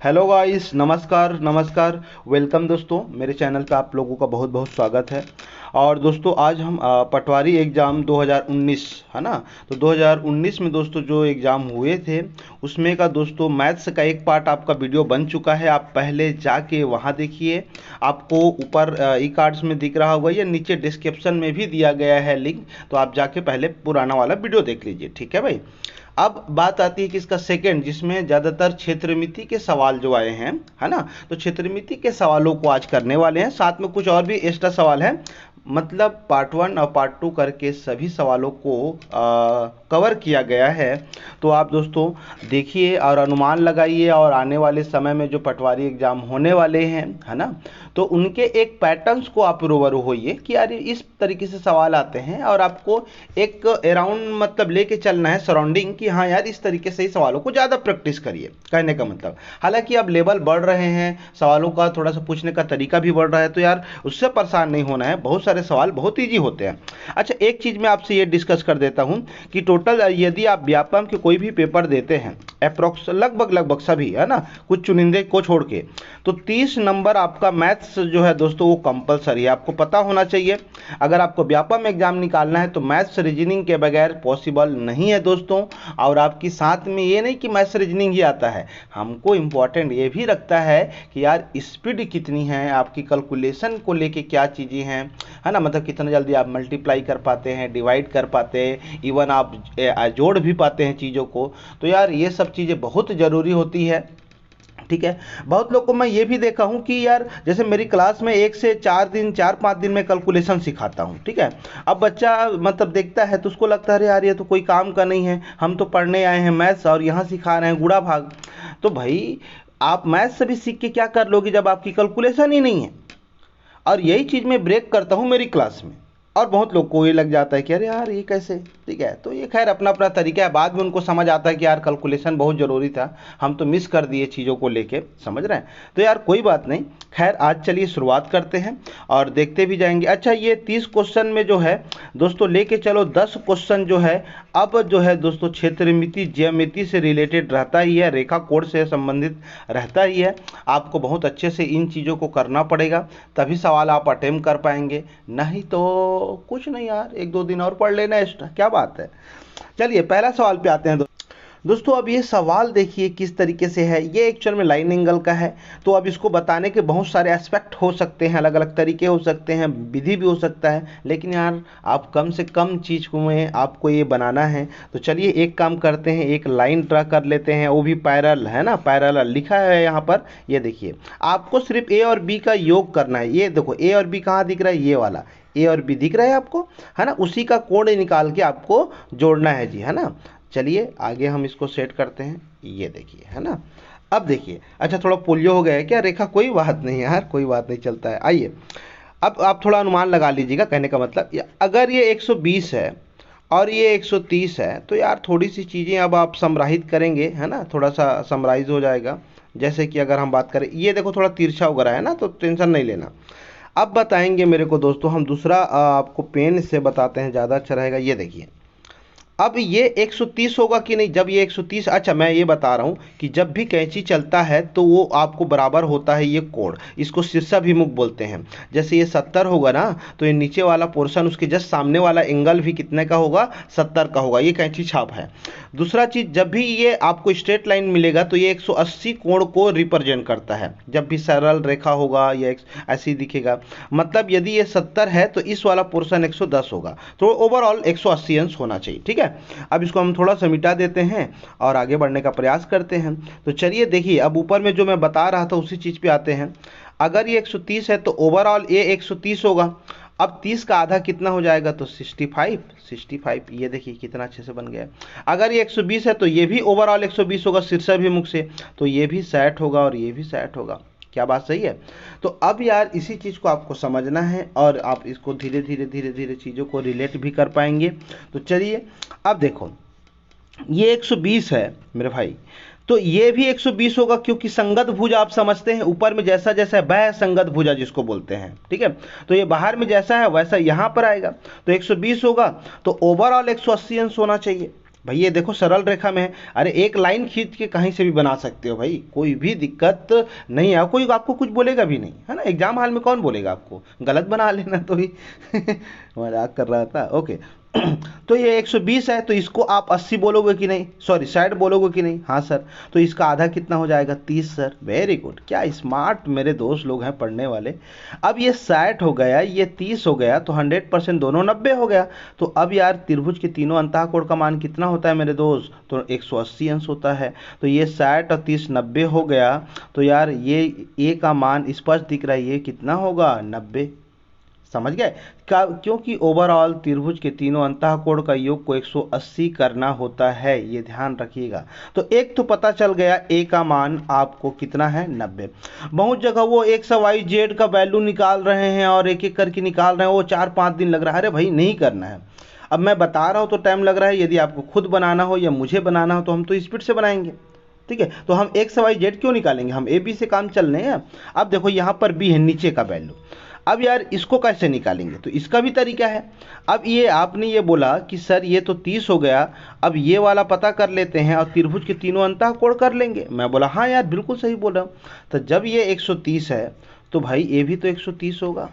Hello guys, नमस्कार नमस्कार। Welcome दोस्तों, मेरे चैनल पे आप लोगों का बहुत बहुत स्वागत है। और दोस्तों आज हम पटवारी एग्ज़ाम 2019 है ना। तो 2019 में दोस्तों जो एग्ज़ाम हुए थे उसमें का दोस्तों मैथ्स का एक पार्ट आपका वीडियो बन चुका है। आप पहले जाके वहाँ देखिए, आपको ऊपर ई कार्ड्स में दिख रहा होगा या नीचे डिस्क्रिप्शन में भी दिया गया है लिंक। तो आप जाके पहले पुराना वाला वीडियो देख लीजिए, ठीक है भाई। अब बात आती है कि इसका सेकंड, जिसमें ज़्यादातर क्षेत्रमिति के सवाल जो आए हैं है ना। तो क्षेत्रमिति के सवालों को आज करने वाले हैं, साथ में कुछ और भी एक्स्ट्रा सवाल हैं। मतलब पार्ट 1 और पार्ट 2 करके सभी सवालों को कवर किया गया है। तो आप दोस्तों देखिए और अनुमान लगाइए, और आने वाले समय में जो पटवारी एग्ज़ाम होने वाले हैं है ना, तो उनके एक पैटर्न्स को आप रूबरू होइए कि यार इस तरीके से सवाल आते हैं, और आपको एक अराउंड मतलब लेके चलना है सराउंडिंग कि हाँ यार इस तरीके से ही सवालों को ज़्यादा प्रैक्टिस करिए। कहने का मतलब, हालांकि अब लेवल बढ़ रहे हैं, सवालों का थोड़ा सा पूछने का तरीका भी बढ़ रहा है, तो यार उससे परेशान नहीं होना है। बहुत सारे सवाल बहुत ईजी होते हैं। अच्छा, एक चीज़ मैं आपसे ये डिस्कस कर देता हूँ कि टोटल यदि आप व्यापम के कोई भी पेपर देते हैं, अप्रोक्स लगभग सभी है ना, कुछ चुनिंदे को छोड़ के, तो 30 नंबर आपका मैथ्स जो है दोस्तों वो कंपलसरी है, आपको पता होना चाहिए। अगर आपको व्यापम एग्जाम निकालना है तो मैथ्स रीजनिंग के बगैर पॉसिबल नहीं है दोस्तों। और आपकी साथ में ये नहीं कि मैथ्स रीजनिंग ही आता है, हमको इम्पोर्टेंट ये भी रखता है कि यार स्पीड कितनी है आपकी, कैलकुलेशन को लेके क्या चीज़ें हैं है ना। मतलब कितना जल्दी आप मल्टीप्लाई कर पाते हैं, डिवाइड कर पाते हैं, इवन आप जोड़ भी पाते हैं चीज़ों को। तो यार ये सब चीज़ें बहुत ज़रूरी होती है, ठीक है। बहुत लोग को मैं ये भी देखा हूँ कि यार जैसे मेरी क्लास में 1 से 4 दिन 4-5 दिन में कैलकुलेशन सिखाता हूँ, ठीक है। अब बच्चा मतलब देखता है तो उसको लगता है अरे यार ये तो कोई काम का नहीं है, हम तो पढ़ने आए हैं मैथ्स और यहाँ सिखा रहे हैं गुणा भाग। तो भाई आप मैथ्स से भी सीख के क्या कर लोगे जब आपकी कैलकुलेशन ही नहीं है। और यही चीज़ मैं ब्रेक करता हूँ मेरी क्लास में, और बहुत लोग को ये लग जाता है कि अरे यार ये कैसे, ठीक है। तो ये खैर अपना अपना तरीका है, बाद में उनको समझ आता है कि यार कैलकुलेशन बहुत ज़रूरी था, हम तो मिस कर दिए चीज़ों को लेके, समझ रहे हैं। तो यार कोई बात नहीं, खैर आज चलिए शुरुआत करते हैं और देखते भी जाएंगे। अच्छा, ये 30 क्वेश्चन में जो है दोस्तों लेके चलो 10 क्वेश्चन जो है अब जो है दोस्तों क्षेत्रमिति ज्यामिति से रिलेटेड रहता ही है, रेखा कोण से संबंधित रहता ही है। आपको बहुत अच्छे से इन चीज़ों को करना पड़ेगा, तभी सवाल आप अटेम्प्ट कर पाएंगे, नहीं तो कुछ नहीं यार, 1-2 दिन और पढ़ लेना एक्स्ट्रा, क्या बात है। चलिए पहला सवाल पे आते हैं दोस्तों। अब ये सवाल देखिए किस तरीके से है, ये एक्चुअल में लाइन एंगल का है। तो अब इसको बताने के बहुत सारे एस्पेक्ट हो सकते हैं, अलग अलग तरीके हो सकते हैं, विधि भी हो सकता है, लेकिन यार आप कम से कम चीज़ को में आपको ये बनाना है। तो चलिए एक काम करते हैं, एक लाइन ड्रा कर लेते हैं, वो भी पैरेलल है ना, पैरेलल लिखा है यहाँ पर। ये देखिए आपको सिर्फ ए और बी का योग करना है। ये देखो ए और बी कहाँ दिख रहा है, ये वाला ए और बी दिख रहा है आपको, है ना, उसी का कोण निकाल के आपको जोड़ना है जी, है ना। चलिए आगे हम इसको सेट करते हैं, ये देखिए है ना। अब देखिए, अच्छा थोड़ा पोलियो हो गया है क्या रेखा, कोई बात नहीं यार, कोई बात नहीं, चलता है। आइए अब आप थोड़ा अनुमान लगा लीजिएगा। कहने का मतलब अगर ये 120 है और ये 130 है, तो यार थोड़ी सी चीज़ें अब आप समराहित करेंगे, है ना, थोड़ा सा समराइज हो जाएगा। जैसे कि अगर हम बात करें, ये देखो थोड़ा तिरछा वगैरह है ना, तो टेंशन नहीं लेना। अब बताएंगे मेरे को दोस्तों, हम दूसरा आपको पेन से बताते हैं, ज़्यादा अच्छा रहेगा। ये देखिए अब ये 130 होगा कि नहीं, जब ये 130, अच्छा मैं ये बता रहा हूँ कि जब भी कैंची चलता है तो वो आपको बराबर होता है ये कोण, इसको शीर्षाभिमुख बोलते हैं। जैसे ये 70 होगा ना, तो ये नीचे वाला पोर्शन उसके जस्ट सामने वाला एंगल भी कितने का होगा, 70 का होगा। ये कैंची छाप है। दूसरा चीज़, जब भी ये आपको स्ट्रेट लाइन मिलेगा तो ये 180 कोण को रिप्रेजेंट करता है। जब भी सरल रेखा होगा या ऐसे ही दिखेगा, मतलब यदि ये 70 है तो इस वाला पोर्शन 110 होगा, तो ओवरऑल 180 अंश होना चाहिए, ठीक है। अब इसको हम थोड़ा सा मिटा देते हैं और आगे बढ़ने का प्रयास करते हैं। तो चलिए देखिए, अब ऊपर में जो मैं बता रहा था उसी चीज़ पे आते हैं। अगर ये 130 है तो ओवरऑल ये 130 होगा। अब 30 का आधा कितना हो जाएगा, तो 65। ये देखिए कितना अच्छे से बन गया। अगर ये 120 है तो ये भी ओवरऑल 120 होगा शीर्षाभिमुख से, तो ये भी 60 होगा और ये भी 60 होगा। क्या बात सही है। तो अब यार इसी चीज़ को आपको समझना है और आप इसको धीरे धीरे चीज़ों को रिलेट भी कर पाएंगे। तो चलिए अब देखो, ये 120 है मेरे भाई, तो ये भी 120 होगा, क्योंकि संगत भुजा आप समझते हैं, ऊपर में जैसा जैसा है वह संगत भुजा जिसको बोलते हैं, ठीक है। तो ये बाहर में जैसा है वैसा यहाँ पर आएगा, तो 120 होगा, तो ओवरऑल 180 अंश होना चाहिए। भाई ये देखो सरल रेखा में है, अरे एक लाइन खींच के कहीं से भी बना सकते हो भाई, कोई भी दिक्कत नहीं है, कोई आपको कुछ बोलेगा भी नहीं, है ना। एग्जाम हॉल में कौन बोलेगा आपको, गलत बना लेना तो ही मजाक कर रहा था, ओके। तो ये 120 है, तो इसको आप 80 बोलोगे कि नहीं, सॉरी 60 बोलोगे कि नहीं, हाँ सर। तो इसका आधा कितना हो जाएगा, 30 सर। वेरी गुड, क्या स्मार्ट मेरे दोस्त लोग हैं पढ़ने वाले। अब ये 60 हो गया, ये 30 हो गया, तो 100% दोनों 90 हो गया। तो अब यार त्रिभुज के तीनों अंतः कोण का मान कितना होता है मेरे दोस्त, तो 180 अंश होता है। तो ये 60 और 30 90 हो गया। तो यार ये ए का मान स्पष्ट दिख रहा है, ये कितना होगा, 90। समझ गए, क्योंकि ओवरऑल त्रिभुज के तीनों अंतः कोण का योग को 180 करना होता है, ये ध्यान रखिएगा। तो एक तो पता चल गया, ए का मान आपको कितना है, 90। बहुत जगह वो एक्स वाई जेड का वैल्यू निकाल रहे हैं और एक एक करके निकाल रहे हैं, वो 4-5 दिन लग रहा है। अरे भाई नहीं करना है, अब मैं बता रहा हूँ तो टाइम लग रहा है, यदि आपको खुद बनाना हो या मुझे बनाना हो तो हम तो स्पीड से बनाएंगे, ठीक है। तो हम एक्स वाई जेड क्यों निकालेंगे, हम ए बी से काम चल रहे हैं। अब देखो यहाँ पर बी है नीचे का वैल्यू, अब यार इसको कैसे निकालेंगे, तो इसका भी तरीका है। अब ये आपने ये बोला कि सर ये तो 30 हो गया, अब ये वाला पता कर लेते हैं और त्रिभुज के तीनों अंतः कोण कर लेंगे। मैं बोला हाँ यार बिल्कुल सही बोल रहा हूँ। तो जब ये 130 है तो भाई ये भी तो 130 होगा।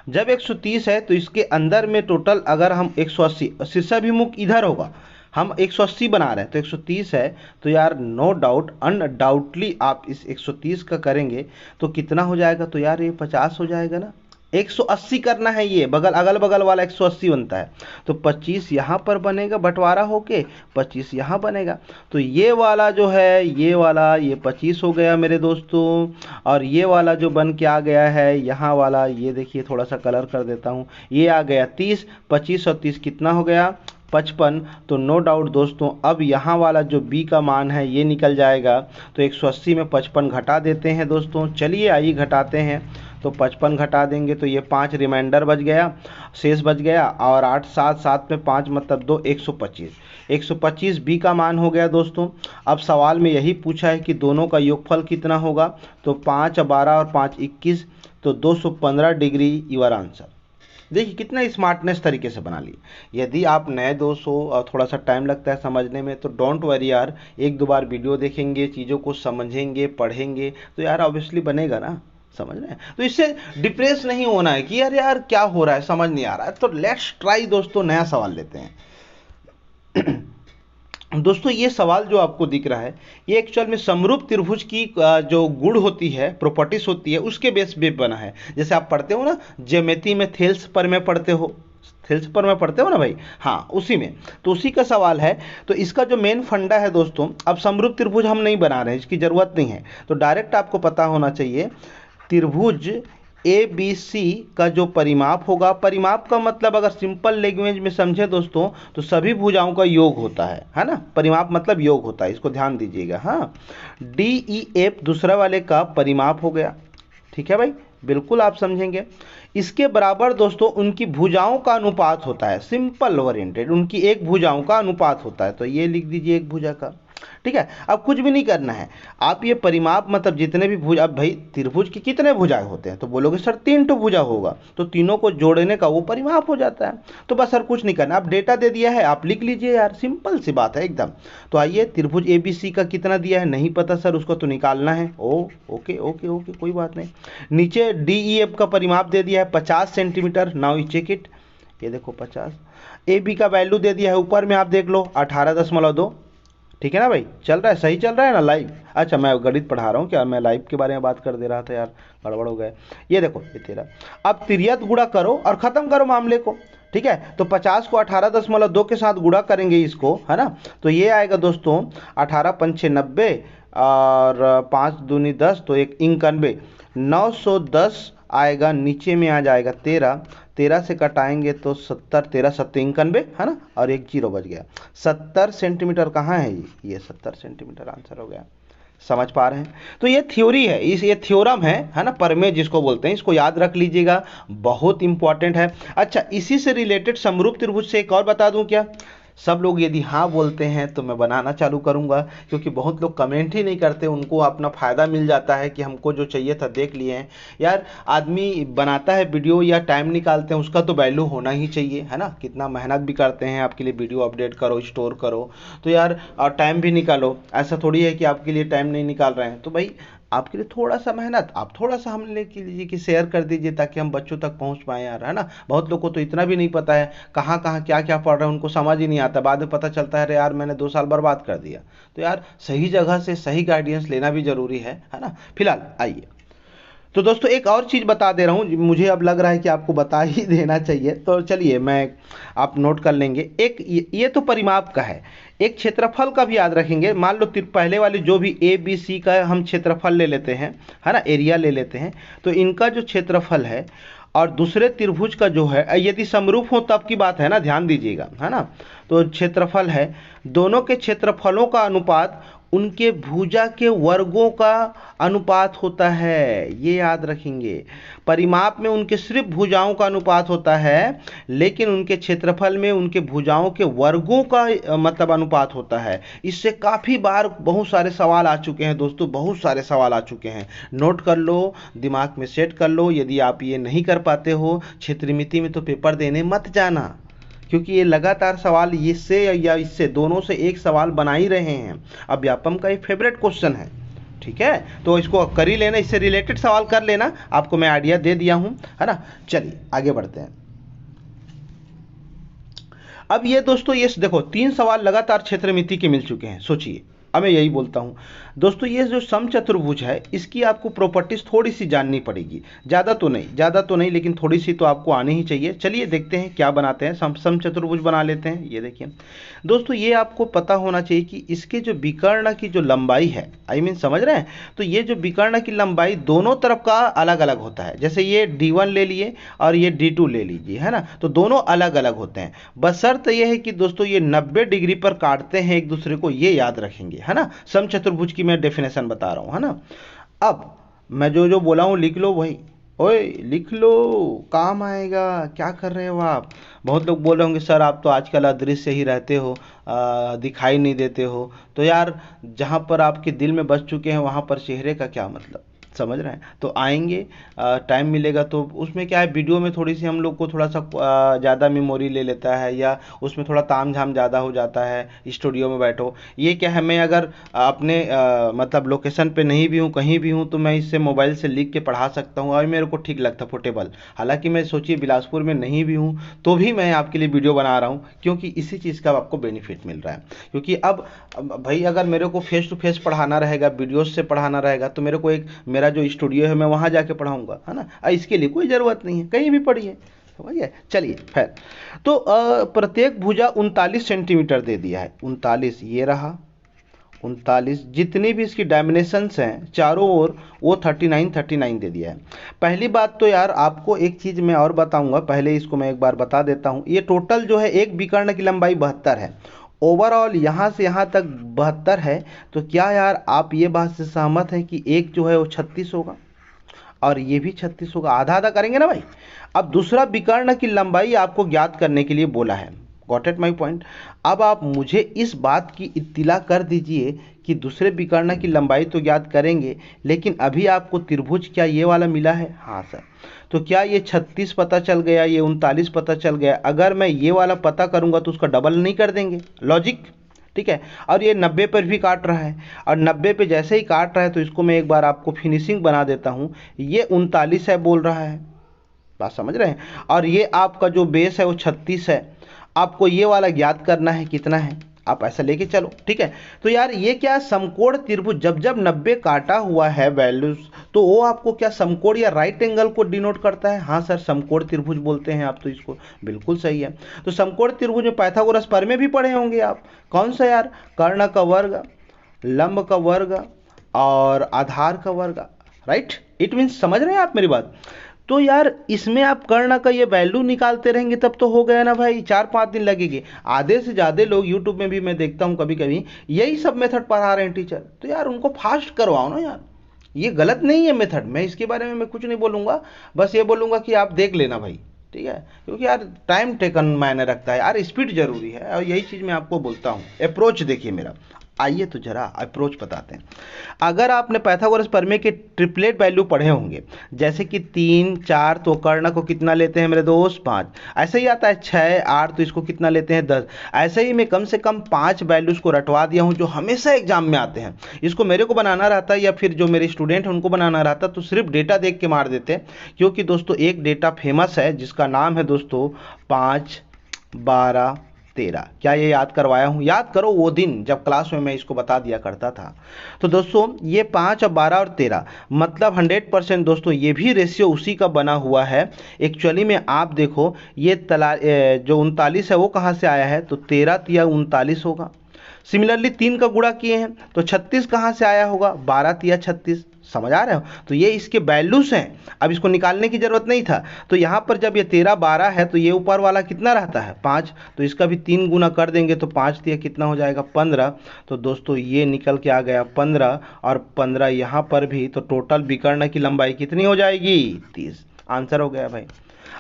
जब 130 है तो इसके अंदर में टोटल अगर हम 180, शीर्षाभिमुख इधर होगा, हम 180 बना रहे हैं तो 130 है, तो यार नो डाउट अनडाउटली आप इस 130 का करेंगे तो कितना हो जाएगा, तो यार ये 50 हो जाएगा ना। 180 करना है, ये बगल अगल बगल वाला 180 बनता है, तो 25 यहाँ पर बनेगा बंटवारा होके, 25 यहाँ बनेगा। तो ये वाला जो है, ये वाला ये 25 हो गया मेरे दोस्तों, और ये वाला जो बन के आ गया है यहाँ वाला, ये देखिए थोड़ा सा कलर कर देता हूँ, ये आ गया 30। 25 और 30 कितना हो गया, 55। तो नो डाउट दोस्तों अब यहाँ वाला जो b का मान है ये निकल जाएगा। तो 180 में 55 घटा देते हैं दोस्तों, चलिए आइए घटाते हैं। तो 55 घटा देंगे तो ये 5 रिमाइंडर बच गया, शेष बच गया, और 8 7 7 में 5 मतलब 2, 125। 125 b का मान हो गया दोस्तों। अब सवाल में यही पूछा है कि दोनों का योगफल कितना होगा, तो 5 12 और 5 21, तो 215 डिग्री योर आंसर। देखिए कितना स्मार्टनेस तरीके से बना ली। यदि आप नए दोस्त हो और थोड़ा सा टाइम लगता है समझने में तो डोंट वरी यार, एक दो बार वीडियो देखेंगे, चीज़ों को समझेंगे, पढ़ेंगे तो यार ऑब्वियसली बनेगा ना, समझ रहे हैं। तो इससे डिप्रेस नहीं होना है कि यार यार क्या हो रहा है, समझ नहीं आ रहा है। तो लेट्स ट्राई दोस्तों, नया सवाल लेते हैं। दोस्तों ये सवाल जो आपको दिख रहा है ये एक्चुअल में समरूप त्रिभुज की जो गुण होती है, प्रॉपर्टीज होती है, उसके बेस पे बना है। जैसे आप पढ़ते हो ना ज्योमेट्री में, थेल्स पर में पढ़ते हो, थेल्स पर में पढ़ते हो ना भाई, हाँ उसी में, तो उसी का सवाल है। तो इसका जो मेन फंडा है दोस्तों, अब समरूप त्रिभुज हम नहीं बना रहे हैं, इसकी ज़रूरत नहीं है, तो डायरेक्ट आपको पता होना चाहिए त्रिभुज ए बी सी का जो परिमाप होगा, परिमाप का मतलब अगर सिंपल लैंग्वेज में समझे दोस्तों तो सभी भुजाओं का योग होता है ना। परिमाप मतलब योग होता है, इसको ध्यान दीजिएगा। हाँ, डी ई एफ दूसरा वाले का परिमाप हो गया, ठीक है भाई, बिल्कुल आप समझेंगे। इसके बराबर दोस्तों उनकी भुजाओं का अनुपात होता है, सिंपल ओरिएंटेड, उनकी एक भुजाओं का अनुपात होता है, तो ये लिख दीजिए एक भुजा का, ठीक है। अब कुछ भी नहीं करना है, आप ये परिमाप मतलब जितने भी भुजा, अब भाई त्रिभुज की कितने भुजाएं होते हैं, तो बोलोगे सर 3 तो भुजा होगा, तो तीनों को जोड़ने का वो परिमाप हो जाता है। तो बस सर कुछ नहीं करना, आप डेटा दे दिया है आप लिख लीजिए यार, सिंपल सी बात है एकदम। तो आइए त्रिभुज ए बी सी का कितना दिया है नहीं पता सर, उसको तो निकालना है। ओके ओके ओके कोई बात नहीं। नीचे डी ई एफ का परिमाप दे दिया है 50 centimetre, now you check it, ये देखो 50। ए बी का वैल्यू दे दिया है ऊपर में, आप देख लो 18.2, ठीक है ना भाई, चल रहा है, सही चल रहा है ना लाइव। अच्छा मैं गणित पढ़ा रहा हूँ क्या, मैं लाइव के बारे में बात कर दे रहा था यार, गड़बड़ हो गए। ये देखो ये तेरा, अब तिर्यक गुणा करो और ख़त्म करो मामले को, ठीक है। तो 50 को 18.2 के साथ गुणा करेंगे इसको, है ना, तो ये आएगा दोस्तों 18 पंचे 90 और 5 दूनी 10, तो 1 91, 910 आएगा, नीचे में आ जाएगा 13, 13 से कटाएंगे तो 70, 13 7 91, है ना, और एक जीरो बच गया। 70 सेंटीमीटर कहाँ है ये 70 सेंटीमीटर आंसर हो गया। समझ पा रहे हैं। तो ये थ्योरी है, ये थ्योरम है ना, प्रमेय जिसको बोलते हैं, इसको याद रख लीजिएगा, बहुत इंपॉर्टेंट है। अच्छा इसी से रिलेटेड समरूप त्रिभुज से एक और बता दूं क्या, सब लोग यदि हाँ बोलते हैं तो मैं बनाना चालू करूँगा, क्योंकि बहुत लोग कमेंट ही नहीं करते, उनको अपना फ़ायदा मिल जाता है कि हमको जो चाहिए था देख लिए हैं। यार आदमी बनाता है वीडियो या टाइम निकालते हैं, उसका तो वैल्यू होना ही चाहिए, है ना। कितना मेहनत भी करते हैं आपके लिए, वीडियो अपडेट करो, स्टोर करो, तो यार और टाइम भी निकालो। ऐसा थोड़ी है कि आपके लिए टाइम नहीं निकाल रहे हैं, तो भाई आपके लिए थोड़ा सा मेहनत आप थोड़ा सा हम ले लीजिए कि शेयर कर दीजिए, ताकि हम बच्चों तक पहुंच पाए यार, है ना। बहुत लोग को तो इतना भी नहीं पता है कहाँ कहाँ क्या क्या पढ़ रहे हैं, उनको समझ ही नहीं आता, बाद में पता चलता है अरे यार मैंने 2 साल बर्बाद कर दिया। तो यार सही जगह से सही गाइडेंस लेना भी जरूरी है ना। फिलहाल आइए, तो दोस्तों एक और चीज़ बता दे रहा हूँ, मुझे अब लग रहा है कि आपको बता ही देना चाहिए, तो चलिए मैं आप नोट कर लेंगे। एक ये तो परिमाप का है, एक क्षेत्रफल का भी याद रखेंगे। मान लो पहले वाली जो भी ए बी सी का हम क्षेत्रफल ले लेते हैं, है ना, एरिया ले लेते हैं, तो इनका जो क्षेत्रफल है और दूसरे त्रिभुज का जो है, यदि समरूप हो तब की बात है ना, ध्यान दीजिएगा, है ना। तो क्षेत्रफल है, दोनों के क्षेत्रफलों का अनुपात उनके भुजा के वर्गों का अनुपात होता है, ये याद रखेंगे। परिमाप में उनके सिर्फ भुजाओं का अनुपात होता है, लेकिन उनके क्षेत्रफल में उनके भुजाओं के वर्गों का मतलब अनुपात होता है। इससे काफ़ी बार बहुत सारे सवाल आ चुके हैं दोस्तों, बहुत सारे सवाल आ चुके हैं। नोट कर लो, दिमाग में सेट कर लो। यदि आप ये नहीं कर पाते हो क्षेत्रमिति में, तो पेपर देने मत जाना, क्योंकि ये लगातार सवाल इससे या इससे दोनों से एक सवाल बना ही रहे हैं। अब व्यापम का एक फेवरेट क्वेश्चन है, ठीक है, तो इसको कर ही लेना, इससे रिलेटेड सवाल कर लेना, आपको मैं आइडिया दे दिया हूं, है ना। चलिए आगे बढ़ते हैं। अब ये दोस्तों ये देखो 3 सवाल लगातार क्षेत्रमिति के मिल चुके हैं, सोचिए। अब मैं यही बोलता हूँ दोस्तों, ये जो समचतुर्भुज है इसकी आपको प्रॉपर्टीज थोड़ी सी जाननी पड़ेगी, ज़्यादा तो नहीं, लेकिन थोड़ी सी तो आपको आनी ही चाहिए। चलिए देखते हैं क्या बनाते हैं, समचतुर्भुज बना लेते हैं। ये देखिए दोस्तों, ये आपको पता होना चाहिए कि इसके जो विकर्ण की जो लंबाई है, समझ रहे हैं, तो ये जो विकर्ण की लंबाई दोनों तरफ का अलग अलग होता है। जैसे ये D1 ले लिए और ये D2 ले लीजिए, है ना, तो दोनों अलग अलग होते हैं। बशर्त यह है कि दोस्तों ये 90 डिग्री पर काटते हैं एक दूसरे को, ये याद रखेंगे, है ना। समचतुर्भुज की मैं डेफिनेशन बता रहा हूँ, है ना। अब मैं जो जो बोला हूँ लिख लो भाई, ओए लिख लो, काम आएगा। क्या कर रहे हो आप? बहुत लोग बोल रहे होंगे सर आप तो आजकल अदृश्य ही रहते हो, दिखाई नहीं देते हो। तो यार जहाँ पर आपके दिल में बस चुके हैं वहाँ पर चेहरे का क्या मतलब, समझ रहे हैं। तो आएंगे, टाइम मिलेगा तो उसमें क्या है, वीडियो में थोड़ी सी हम लोग को थोड़ा सा ज़्यादा मेमोरी ले लेता है, या उसमें थोड़ा ताम झाम ज़्यादा हो जाता है। स्टूडियो में बैठो, ये क्या है, मैं अगर अपने मतलब लोकेशन पे नहीं भी हूँ, कहीं भी हूँ, तो मैं इससे मोबाइल से लिख के पढ़ा सकता हूँ और मेरे को ठीक लगता है, पोर्टेबल। हालांकि मैं सोचिए बिलासपुर में नहीं भी हूँ तो भी मैं आपके लिए वीडियो बना रहा हूँ, क्योंकि इसी चीज़ का आपको बेनिफिट मिल रहा है। क्योंकि अब भाई अगर मेरे को फेस टू फेस पढ़ाना रहेगा, वीडियोस से पढ़ाना रहेगा, तो मेरे को एक मेरा जो स्टूडियो है मैं वहाँ जाके पढ़ाऊँगा, है ना। इसके लिए कोई ज़रूरत नहीं है, कहीं भी पढ़िए, समझिए। चलिए खैर, तो प्रत्येक भुजा 39 सेंटीमीटर दे दिया है, 39 ये रहा, 39 जितनी भी इसकी डायमेंशंस हैं चारों ओर, वो 39 दे दिया है। पहली बात तो यार आपको एक चीज़ मैं और बताऊंगा, पहले इसको मैं एक बार बता देता हूँ। ये टोटल जो है एक विकर्ण की लंबाई 72 है, ओवरऑल यहाँ से यहाँ तक 72 है। तो क्या यार आप ये बात से सहमत हैं कि एक जो है वो 36 होगा और ये भी 36 होगा, आधा आधा करेंगे ना भाई। अब दूसरा विकर्ण की लंबाई आपको ज्ञात करने के लिए बोला है, गॉट इट माई पॉइंट। अब आप मुझे इस बात की इत्तिला कर दीजिए कि दूसरे विकर्ण की लंबाई तो ज्ञात करेंगे, लेकिन अभी आपको त्रिभुज क्या ये वाला मिला है? हाँ सर। तो क्या ये 36 पता चल गया, ये 39 पता चल गया? अगर मैं ये वाला पता करूंगा तो उसका डबल नहीं कर देंगे, लॉजिक, ठीक है। और ये 90 पर भी काट रहा है, और 90 पे जैसे ही काट रहा है तो इसको मैं एक बार आपको फिनिशिंग बना देता हूँ। ये 39 है बोल रहा है, बात समझ रहे हैं। और ये आपका जो बेस है वो 36 है, आपको ये वाला ज्ञात करना है कितना है, आप ऐसा लेके चलो, ठीक है। तो यार ये क्या समकोण त्रिभुज, जब जब 90 काटा हुआ है वैल्यूज, तो वो आपको क्या समकोण या राइट एंगल को डिनोट करता है? हाँ सर, समकोण त्रिभुज बोलते हैं आप तो इसको, बिल्कुल सही है। तो समकोण त्रिभुज में पाइथागोरस प्रमेय भी पढ़े होंगे आप, कौन सा यार? कर्ण का वर्ग, लंब का वर्ग और आधार का वर्ग, राइट। इट मीन्स समझ रहे हैं आप मेरी बात। तो यार इसमें आप कर्ण का ये वैल्यू निकालते रहेंगे तब तो हो गया ना भाई, 4-5 दिन लगेंगे। आधे से ज़्यादा लोग यूट्यूब में भी मैं देखता हूँ कभी कभी यही सब मेथड पढ़ा रहे हैं टीचर, तो यार उनको फास्ट करवाओ ना यार, ये गलत नहीं है मेथड। मैं इसके बारे में मैं कुछ नहीं बोलूँगा, बस ये बोलूँगा कि आप देख लेना भाई, ठीक है, क्योंकि यार टाइम टेकन मायने रखता है यार, स्पीड जरूरी है, और यही चीज़ मैं आपको बोलता हूँ। अप्रोच देखिए मेरा, आइए तो जरा अप्रोच बताते हैं। अगर आपने पाइथागोरस प्रमेय के ट्रिपलेट वैल्यू पढ़े होंगे, जैसे कि 3 4 तो कर्ण को कितना लेते हैं मेरे दोस्त 5, ऐसे ही आता है 6 8 तो इसको कितना लेते हैं 10। ऐसे ही मैं कम से कम 5 वैल्यूज को रटवा दिया हूं जो हमेशा एग्जाम में आते हैं। इसको मेरे को बनाना रहता या फिर जो मेरे स्टूडेंट हैं उनको बनाना रहता तो सिर्फ डेटा देख के मार देते, क्योंकि दोस्तों एक डेटा फेमस है जिसका नाम है दोस्तों 5 12 13। क्या ये याद करवाया हूँ? याद करो वो दिन जब क्लास में मैं इसको बता दिया करता था। तो दोस्तों ये 5 और 12 और 13 मतलब 100% दोस्तों ये भी रेशियो उसी का बना हुआ है। एक्चुअली में आप देखो ये जो 39 है वो कहाँ से आया है, तो 13 तिया 39 होगा। सिमिलरली 3 का गुणा किए हैं तो 36 कहाँ से आया होगा, 12 तिया 36। समझ आ रहे हो? तो ये इसके वैल्यूज हैं, अब इसको निकालने की जरूरत नहीं था। तो यहाँ पर जब ये 13 12 है तो ये ऊपर वाला कितना रहता है 5, तो इसका भी 3 गुना कर देंगे तो 5 तिया कितना हो जाएगा 15। तो दोस्तों ये निकल के आ गया 15 और 15 यहाँ पर भी, तो टोटल विकर्ण की लंबाई कितनी हो जाएगी 30। आंसर हो गया भाई।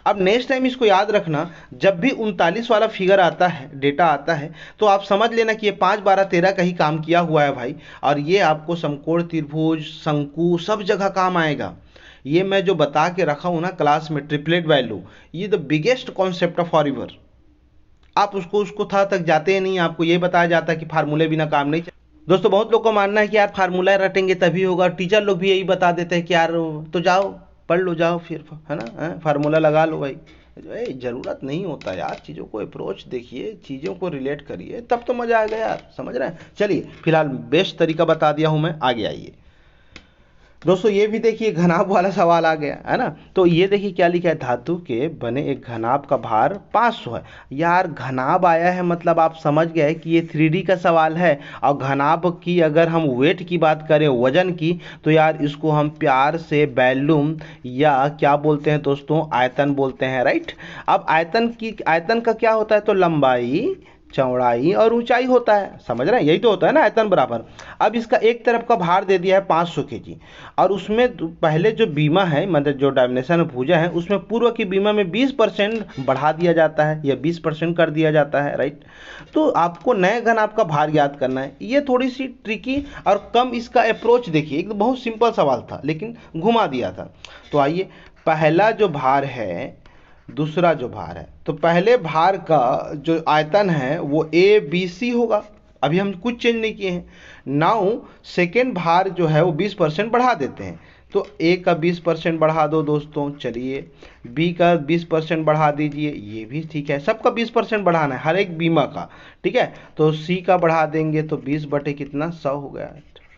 अब नेक्स्ट टाइम इसको याद रखना, जब भी 39 वाला फिगर आता है, डेटा आता है, तो आप समझ लेना कि ये 5 12 13 का ही काम किया हुआ है भाई। और ये आपको समकोण त्रिभुज शंकु सब जगह काम आएगा। ये मैं जो बता के रखा हूं ना क्लास में ट्रिपलेट वैल्यू, ये the biggest concept of forever. आप उसको था तक जाते ही नहीं, आपको ये बताया जाता है कि फार्मूले बिना काम नहीं दोस्तों बहुत लोग को मानना है कि यार फार्मूला रटेंगे तभी होगा, टीचर लोग भी यही बता देते हैं कि यार तो जाओ पढ़ लो जाओ फिर, है ना, फार्मूला लगा लो भाई। जरूरत नहीं होता यार, चीज़ों को अप्रोच देखिए, चीज़ों को रिलेट करिए, तब तो मज़ा आएगा यार, समझ रहे हैं। चलिए फिलहाल बेस्ट तरीका बता दिया हूँ मैं, आगे आइए दोस्तों। ये भी देखिए घनाभ वाला सवाल आ गया है ना। तो ये देखिए क्या लिखा है, धातु के बने एक घनाभ का भार 500 है। यार घनाभ आया है मतलब आप समझ गए कि ये 3D का सवाल है। और घनाभ की अगर हम वेट की बात करें, वजन की, तो यार इसको हम प्यार से वैल्यूम या क्या बोलते हैं दोस्तों, आयतन बोलते हैं, राइट। अब आयतन का क्या होता है, तो लंबाई चौड़ाई और ऊंचाई होता है, समझ रहे हैं, यही तो होता है ना आयतन बराबर। अब इसका एक तरफ का भार दे दिया है 500 kg, और उसमें पहले जो बीमा है मतलब जो डायमेंशन भुजा है उसमें पूर्व की बीमा में 20% बढ़ा दिया जाता है या 20% कर दिया जाता है, राइट। तो आपको नए घन आपका भार याद करना है, ये थोड़ी सी ट्रिकी और कम इसका अप्रोच देखिए, एक बहुत सिंपल सवाल था लेकिन घुमा दिया था। तो आइए पहला जो भार है, दूसरा जो भार है, तो पहले भार का जो आयतन है वो ABC होगा, अभी हम कुछ चेंज नहीं किए हैं। नाउ सेकेंड भार जो है वो 20% बढ़ा देते हैं, तो A का 20% बढ़ा दो दोस्तों, चलिए B का 20% बढ़ा दीजिए, ये भी ठीक है, सबका 20% बढ़ाना है हर एक बीमा का, ठीक है। तो C का बढ़ा देंगे तो 20 बटे कितना 100 हो गया,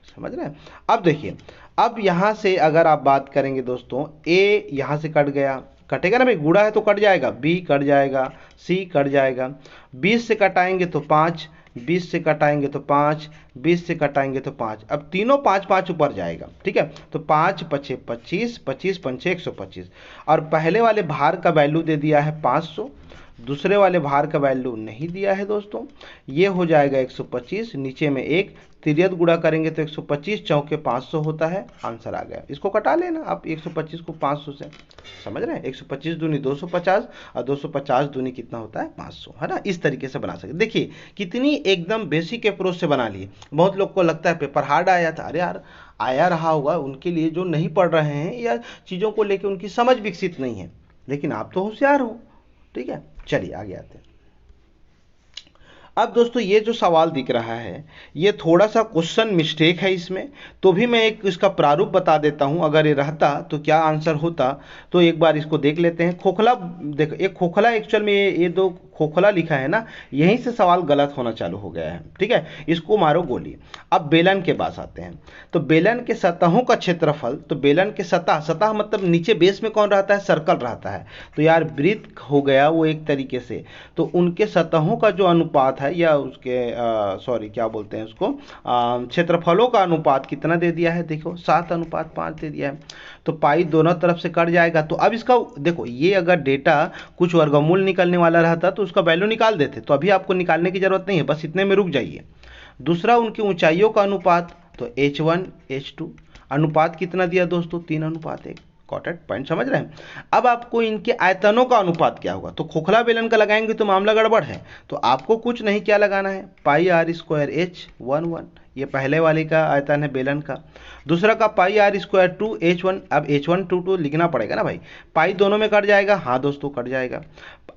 समझ रहे हैं। अब देखिए, अब यहाँ से अगर आप बात करेंगे दोस्तों, A यहाँ से कट गया, कटेगा ना भाई, गुणा है तो कट जाएगा, B कट जाएगा, C कट जाएगा, 20 से कटाएंगे तो 5, 20 से कटाएंगे तो 5, 20 से कटाएंगे तो 5, अब तीनों 5 5 ऊपर जाएगा, ठीक है। तो 5 पचे 25, 25 पंचे 125, और पहले वाले भार का वैल्यू दे दिया है 500, दूसरे वाले भार का वैल्यू नहीं दिया है दोस्तों, ये हो जाएगा 125, नीचे में एक तिर्यक गुणा करेंगे तो 125 चौके 500 होता है, आंसर आ गया। इसको कटा लेना आप 125 को 500 से, समझ रहे हैं, 125 दूनी 250 और 250 दूनी कितना होता है 500, है ना। इस तरीके से बना सकते, देखिए कितनी एकदम बेसिक अप्रोच से बना लिए। बहुत लोग को लगता है पेपर हार्ड आया था, अरे यार आया रहा होगा उनके लिए जो नहीं पढ़ रहे हैं या चीज़ों को लेकर उनकी समझ विकसित नहीं है, लेकिन आप तो होशियार हो, ठीक है। चलिए आगे आते हैं। अब दोस्तों ये जो सवाल दिख रहा है ये थोड़ा सा क्वेश्चन मिस्टेक है इसमें, तो भी मैं एक इसका प्रारूप बता देता हूं, अगर ये रहता तो क्या आंसर होता, तो एक बार इसको देख लेते हैं। खोखला, देखो एक खोखला, एक्चुअल में ये दो खोखला लिखा है ना, यहीं से सवाल गलत होना चालू हो गया है, ठीक है। इसको मारो गोली। अब बेलन के पास आते हैं, तो बेलन के सतहों का क्षेत्रफल, तो बेलन के सतह मतलब नीचे बेस में कौन रहता है, सर्कल रहता है, तो यार वृत्त हो गया वो एक तरीके से, तो उनके सतहों का जो अनुपात है या उसके सॉरी क्या बोलते हैं उसको, क्षेत्रफलों का अनुपात कितना दे दिया है, देखो 7:5 दे दिया है, तो पाई दोनों तरफ से कट जाएगा। तो अब इसका देखो, ये अगर डेटा कुछ वर्गमूल निकलने वाला रहता तो उसका वैल्यू निकाल देते, तो अभी आपको निकालने की जरूरत नहीं है, बस इतने में रुक जाइए। दूसरा उनकी ऊंचाइयों का अनुपात, तो H1 H2 अनुपात कितना दिया दोस्तों, 3:1, कॉटेड पॉइंट, समझ रहे हैं। अब आपको इनके आयतनों का अनुपात क्या होगा, तो खोखला बेलन का लगाएंगे तो मामला गड़बड़ है। तो आपको कुछ नहीं क्या लगाना है, पाई आर स्क्वायर H11, ये पहले वाले का आयतन है बेलन का। दूसरा का पाई आर स्क्वायर 2H1, अब H1 लिखना पड़ेगा ना भाई, पाई दोनों में कट जाएगा, हाँ दोस्तों कट जाएगा।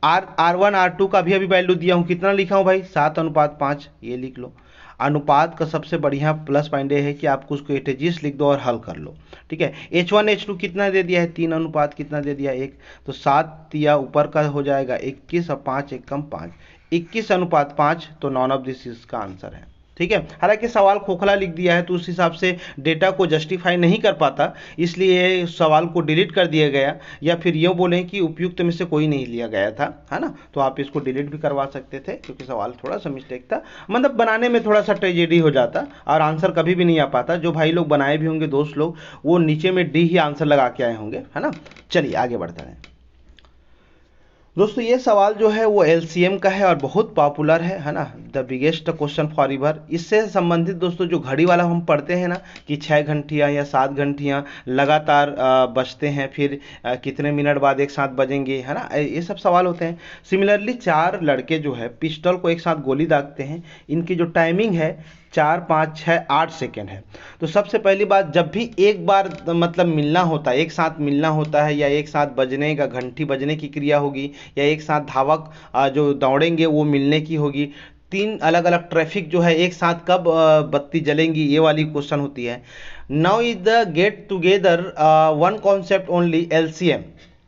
R1 R2 का भी अभी वैल्यू दिया हूँ, कितना लिखा हूँ भाई 7:5, ये लिख लो। अनुपात का सबसे बढ़िया प्लस पॉइंट ये है कि आपको उसको एटेजिस लिख दो और हल कर लो, ठीक है। H1 H2 कितना दे दिया है, 3 अनुपात कितना दे दिया 1, तो 7 या ऊपर का हो जाएगा 21 और 5 1 कम 5, 21:5, तो नॉन ऑफ दिस इसका आंसर है, ठीक है। हालांकि सवाल खोखला लिख दिया है तो उस हिसाब से डेटा को जस्टिफाई नहीं कर पाता, इसलिए सवाल को डिलीट कर दिया गया, या फिर यूँ बोलें कि उपयुक्त में से कोई नहीं लिया गया था, है ना। तो आप इसको डिलीट भी करवा सकते थे क्योंकि सवाल थोड़ा सा मिस्टेक था, मतलब बनाने में थोड़ा सा ट्रेजेडी हो जाता और आंसर कभी भी नहीं आ पाता। जो भाई लोग बनाए भी होंगे दोस्त लोग, वो नीचे में डी ही आंसर लगा के आए होंगे, है ना। चलिए आगे बढ़ते हैं दोस्तों। ये सवाल जो है वो एलसीएम का है और बहुत पॉपुलर है ना, the biggest question for ever. इससे संबंधित दोस्तों जो घड़ी वाला हम पढ़ते हैं ना कि 6 घंटियाँ या 7 घंटियाँ लगातार बजते हैं, फिर कितने मिनट बाद एक साथ बजेंगे, है ना, ये सब सवाल होते हैं। सिमिलरली 4 लड़के जो है पिस्टल को एक साथ गोली दागते हैं, इनकी जो टाइमिंग है 4 5 6 8 सेकेंड है। तो सबसे पहली बात, जब भी एक बार मतलब मिलना होता है, एक साथ मिलना होता है, या एक साथ बजने का घंटी बजने की क्रिया होगी, या एक साथ धावक जो दौड़ेंगे वो मिलने की होगी, 3 अलग अलग ट्रैफिक जो है एक साथ कब बत्ती जलेंगी, ये वाली क्वेश्चन होती है। Now is the get together one concept only, LCM,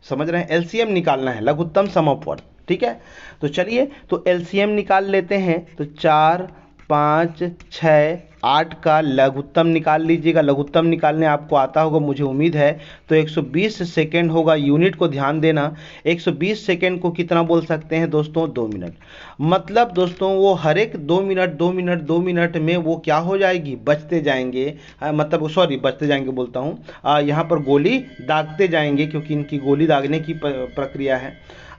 समझ रहे हैं, एलसीएम निकालना है, लघुत्तम समअपवर्ग, ठीक है। तो चलिए तो एलसीएम निकाल लेते हैं। तो 4 5 6 8 का लघुत्तम निकाल लीजिएगा। लघुत्तम निकालने आपको आता होगा मुझे उम्मीद है। तो 120 सेकेंड होगा, यूनिट को ध्यान देना। 120 सेकेंड को कितना बोल सकते हैं दोस्तों, 2 मिनट। मतलब दोस्तों वो हर एक 2 मिनट 2 मिनट 2 मिनट में वो क्या हो जाएगी, बचते जाएंगे, मतलब सॉरी बचते जाएंगे बोलता हूँ, यहाँ पर गोली दागते जाएंगे क्योंकि इनकी गोली दागने की प्रक्रिया है।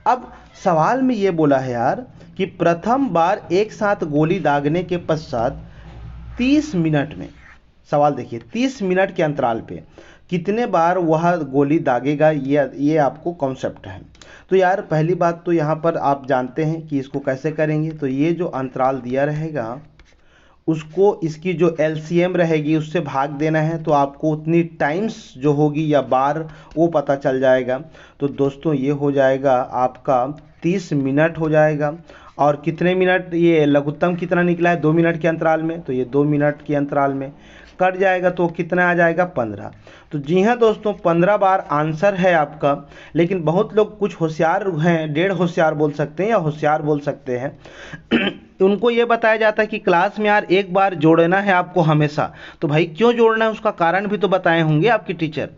अब सवाल में ये बोला है यार कि प्रथम बार एक साथ गोली दागने के पश्चात 30 मिनट में, सवाल देखिए 30 मिनट के अंतराल पे कितने बार वह गोली दागेगा, ये आपको कॉन्सेप्ट है। तो यार पहली बात तो यहाँ पर आप जानते हैं कि इसको कैसे करेंगे। तो ये जो अंतराल दिया रहेगा उसको इसकी जो एलसीएम रहेगी उससे भाग देना है, तो आपको उतनी टाइम्स जो होगी या बार वो पता चल जाएगा। तो दोस्तों ये हो जाएगा आपका 30 मिनट हो जाएगा। और कितने मिनट, ये लघुत्तम कितना निकला है 2 मिनट के अंतराल में, तो ये 2 मिनट के अंतराल में कट जाएगा तो कितना आ जाएगा 15। तो जी हाँ दोस्तों 15 बार आंसर है आपका। लेकिन बहुत लोग कुछ होशियार हैं, डेढ़ होशियार बोल सकते हैं या होशियार बोल सकते हैं उनको ये बताया जाता है कि क्लास में यार एक बार जोड़ना है आपको हमेशा। तो भाई क्यों जोड़ना है उसका कारण भी तो बताए होंगे आपके टीचर,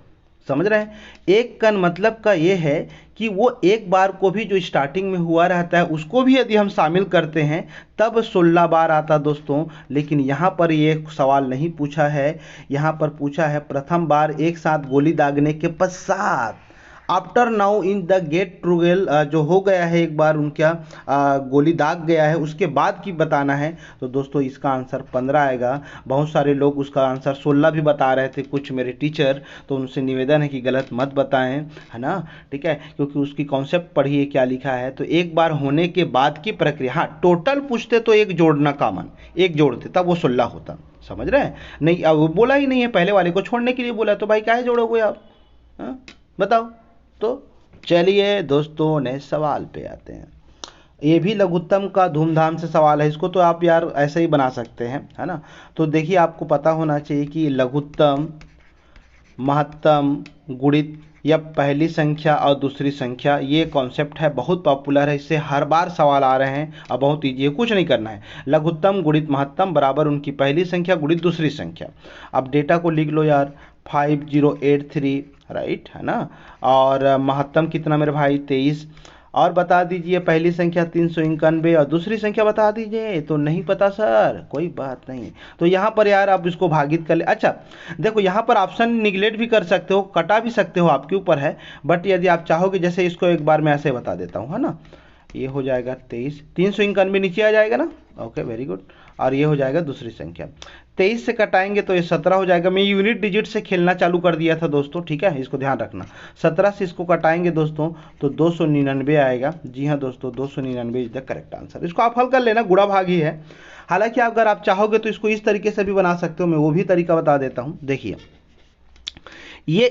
समझ रहे हैं। एक कन मतलब का ये है कि वो एक बार को भी जो स्टार्टिंग में हुआ रहता है उसको भी यदि हम शामिल करते हैं तब 16 बार आता दोस्तों। लेकिन यहाँ पर ये सवाल नहीं पूछा है, यहाँ पर पूछा है प्रथम बार एक साथ गोली दागने के पश्चात, after now in the gate ट्रूगेल, जो हो गया है एक बार उनका गोली दाग गया है उसके बाद की बताना है। तो दोस्तों इसका आंसर 15 आएगा। बहुत सारे लोग उसका आंसर 16 भी बता रहे थे, कुछ मेरे टीचर, तो उनसे निवेदन है कि गलत मत बताएं, है ना, ठीक है, क्योंकि उसकी कॉन्सेप्ट पढ़िए क्या लिखा है। तो एक बार होने के बाद की प्रक्रिया, हाँ टोटल पूछते तो एक जोड़ना कॉमन, एक जोड़ते तब वो 16 होता, समझ रहे हैं। नहीं अब वो बोला ही नहीं है, पहले वाले को छोड़ने के लिए बोला, तो भाई काहे जोड़ोगे आप, हाँ बताओ। तो चलिए दोस्तों नेक्स्ट सवाल पे आते हैं। ये भी लघुत्तम का धूमधाम से सवाल है, इसको तो आप यार ऐसे ही बना सकते हैं, है ना। तो देखिए आपको पता होना चाहिए कि लघुत्तम, महत्तम, गुणित या पहली संख्या और दूसरी संख्या, ये कॉन्सेप्ट है, बहुत पॉपुलर है, इससे हर बार सवाल आ रहे हैं और बहुत ईजी है, कुछ नहीं करना है। लघुत्तम गुणित महत्तम बराबर उनकी पहली संख्या गुणित दूसरी संख्या। अब डेटा को लिख लो यार, 5083, राइट, है ना। और महत्तम कितना मेरे भाई 23। और बता दीजिए पहली संख्या 391 और दूसरी संख्या बता दीजिए। तो नहीं पता सर, कोई बात नहीं। तो यहाँ पर यार आप इसको भागित कर ले। अच्छा देखो यहाँ पर ऑप्शन निगलेक्ट भी कर सकते हो, कटा भी सकते हो, आपके ऊपर है। बट यदि आप चाहोगे, जैसे इसको एक बार मैं ऐसे बता देता हूँ, है ना। ये हो जाएगा 23, 391 नीचे आ जाएगा ना, ओके वेरी गुड। और ये हो जाएगा दूसरी संख्या 23 से कटाएंगे तो ये 17 हो जाएगा। मैं यूनिट डिजिट से खेलना चालू कर दिया था दोस्तों, ठीक है, इसको ध्यान रखना। 17 से इसको कटाएंगे दोस्तों तो 299 आएगा। जी हाँ दोस्तों, 299 इज द करेक्ट आंसर। इसको आप हल कर लेना, गुणा भाग ही है। हालांकि अगर आप चाहोगे तो इसको इस तरीके से भी बना सकते हो, मैं वो भी तरीका बता देता हूँ। देखिए, ये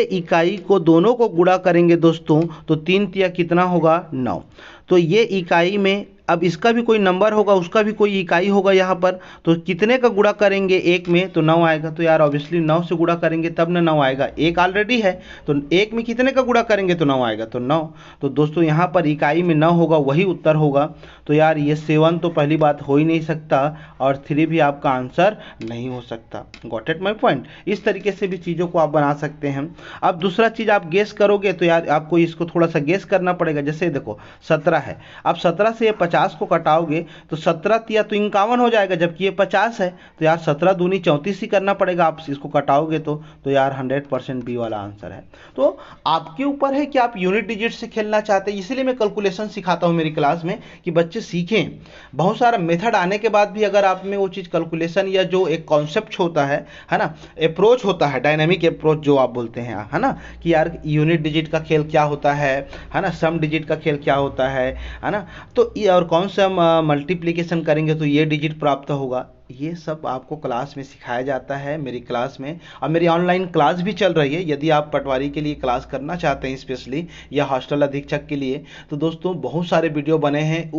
इकाई को दोनों को गुणा करेंगे दोस्तों तो 3 तिया कितना होगा 9। तो ये इकाई में अब इसका भी कोई नंबर होगा, उसका भी कोई इकाई होगा यहाँ पर, तो कितने का गुणा करेंगे एक में तो 9 आएगा। तो यार ऑब्वियसली 9 से गुणा करेंगे तब ना 9 आएगा, एक ऑलरेडी है तो एक में कितने का गुणा करेंगे तो 9 आएगा, तो 9। तो दोस्तों यहाँ पर इकाई में 9 होगा, वही उत्तर होगा। तो यार ये 7 तो पहली बात हो ही नहीं सकता और 3 भी आपका आंसर नहीं हो सकता। Got it my point. इस तरीके से भी चीज़ों को आप बना सकते हैं। अब दूसरा चीज़ आप गेस करोगे तो यार आपको इसको थोड़ा सा गेस करना पड़ेगा। जैसे देखो 17 है, अब 17 से ये 50 को कटाओगे तो 17 तिया तो 51 हो जाएगा, जबकि ये 50 है। तो यार 17 दूनी 34 ही करना पड़ेगा, आप इसको कटाओगे तो यार 100% बी वाला आंसर है। तो आपके ऊपर है कि आप यूनिट डिजिट से खेलना चाहते हैं, इसीलिए मैं कैलकुलेशन सिखाता हूँ मेरी क्लास में कि बच्चे सीखें। बहुत सारा मेथड आने के बाद भी अगर आप में वो चीज़ कैलकुलेशन या जो एक कॉन्सेप्ट होता है ना, अप्रोच होता है, डायनामिक अप्रोच जो आप बोलते हैं, है ना, कि यार यूनिट डिजिट का खेल क्या होता है ना, सम डिजिट का खेल क्या होता है ना, तो ये और कौन सा मल्टीप्लिकेशन करेंगे तो ये डिजिट प्राप्त होगा, ये सब आपको क्लास में सिखाया जाता है मेरी क्लास में। और मेरी ऑनलाइन क्लास भी चल रही है, यदि आप पटवारी के लिए क्लास करना चाहते हैं स्पेशली, या हॉस्टल अधीक्षक के लिए, तो दोस्तों बहुत सारे वीडियो बने हैं,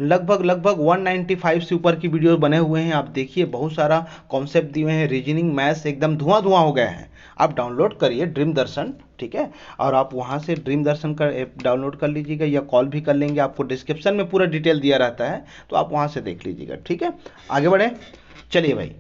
लगभग 195 से ऊपर की वीडियो बने हुए हैं। आप देखिए, बहुत सारा कॉन्सेप्ट दिए हुए हैं, रीजनिंग मैथ्स एकदम धुआं धुआं हो गए हैं। आप डाउनलोड करिए ड्रीम दर्शन, ठीक है, और आप वहाँ से ड्रीम दर्शन का ऐप डाउनलोड कर लीजिएगा या कॉल भी कर लेंगे, आपको डिस्क्रिप्शन में पूरा डिटेल दिया रहता है, तो आप वहाँ से देख लीजिएगा, ठीक है। आगे बढ़े, चलिए भाई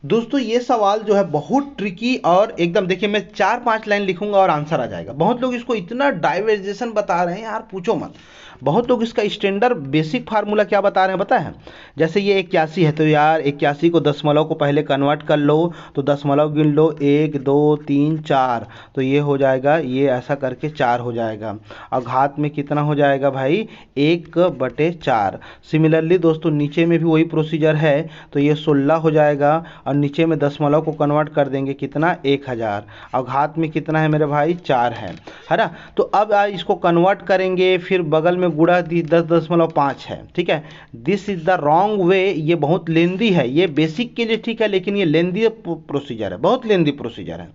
दोस्तों, ये सवाल जो है बहुत ट्रिकी और एकदम, देखिए मैं 4-5 लाइन लिखूंगा और आंसर आ जाएगा। बहुत लोग इसको इतना डाइवर्जेशन बता रहे हैं यार, पूछो मत। बहुत लोग इसका स्टैंडर्ड बेसिक फार्मूला क्या बता रहे हैं पता है? जैसे ये 81 है तो यार 81 को दशमलव को पहले कन्वर्ट कर लो, तो दशमलव गिन लो 1 2 3 4, तो ये हो जाएगा, ये ऐसा करके 4 हो जाएगा। और घात में कितना हो जाएगा भाई 1/4। सिमिलरली दोस्तों नीचे में भी वही प्रोसीजर है, तो ये 16 हो जाएगा और नीचे में दशमलव को कन्वर्ट कर देंगे कितना 1000, और घात में कितना है मेरे भाई 4 है ना। तो अब इसको कन्वर्ट करेंगे, फिर बगल में गुणा 10.5 है, ठीक है। This is the wrong way, ये बहुत लेंदी है, ये बेसिक के लिए ठीक है लेकिन ये लेंदी प्रोसीजर है, बहुत लेंदी प्रोसीजर है।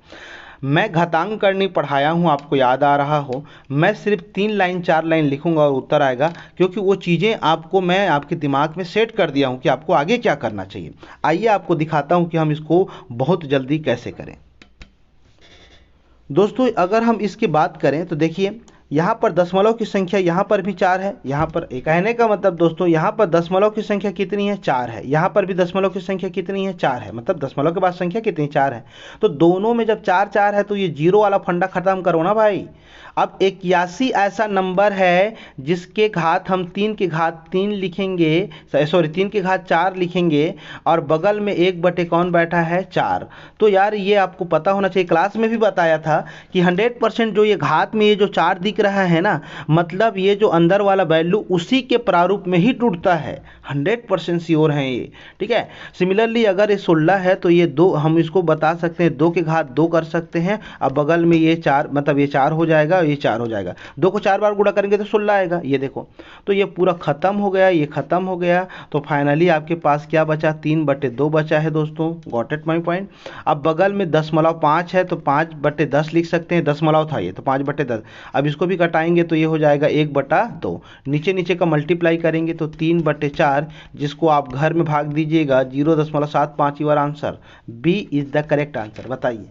मैं घातांक करनी पढ़ाया हूँ, आपको याद आ रहा हो, मैं सिर्फ 3 लाइन 4 लाइन लिखूंगा और उत्तर आएगा, क्योंकि वो चीज़ें आपको मैं आपके दिमाग में सेट कर दिया हूँ कि आपको आगे क्या करना चाहिए। आइए आपको दिखाता हूँ कि हम इसको बहुत जल्दी कैसे करें। दोस्तों अगर हम इसकी बात करें तो देखिए, यहाँ पर दशमलव की संख्या यहाँ पर भी 4 है, यहाँ पर एक, कहने का मतलब दोस्तों यहाँ पर दशमलव की संख्या कितनी है 4 है, यहाँ पर भी दशमलव की संख्या कितनी है 4 है, मतलब दशमलव के बाद संख्या कितनी 4 है। तो दोनों में जब 4 4 है तो ये जीरो वाला फंडा खत्म करो ना भाई। अब 81 ऐसा नंबर है जिसके घात हम 3 की घात 3 लिखेंगे, सॉरी 3 की घात 4 लिखेंगे, और बगल में 1 कौन बैठा है 4। तो यार ये आपको पता होना चाहिए, क्लास में भी बताया था कि 100% जो ये घात में ये जो 4 दिख रहा है ना, मतलब ये जो अंदर वाला वैल्यू उसी के प्रारूप में ही टूटता है, 100% श्योर है ये, ठीक है। सिमिलरली अगर ये 16 है तो ये 2, हम इसको बता सकते हैं 2 की घात 2 कर सकते हैं, अब बगल में ये 4, मतलब ये 4 हो जाएगा, ये 4 हो जाएगा, 2 को 4 बार गुणा करेंगे तो 16 आएगा, ये देखो। तो ये पूरा खत्म हो गया, ये खत्म हो गया। तो फाइनली आपके पास क्या बचा 3/2 बचा है दोस्तों। Got it my point. अब बगल में 5 है तो 5/10 लिख सकते हैं, दशमलव था ये तो 5/10। अब इसको भी कटाएंगे तो ये हो जाएगा 1/2, नीचे नीचे का मल्टीप्लाई करेंगे तो 3/4, जिसको आप घर में भाग दीजिएगा 0.75 ही वाला answer, B is the correct answer. बताइए,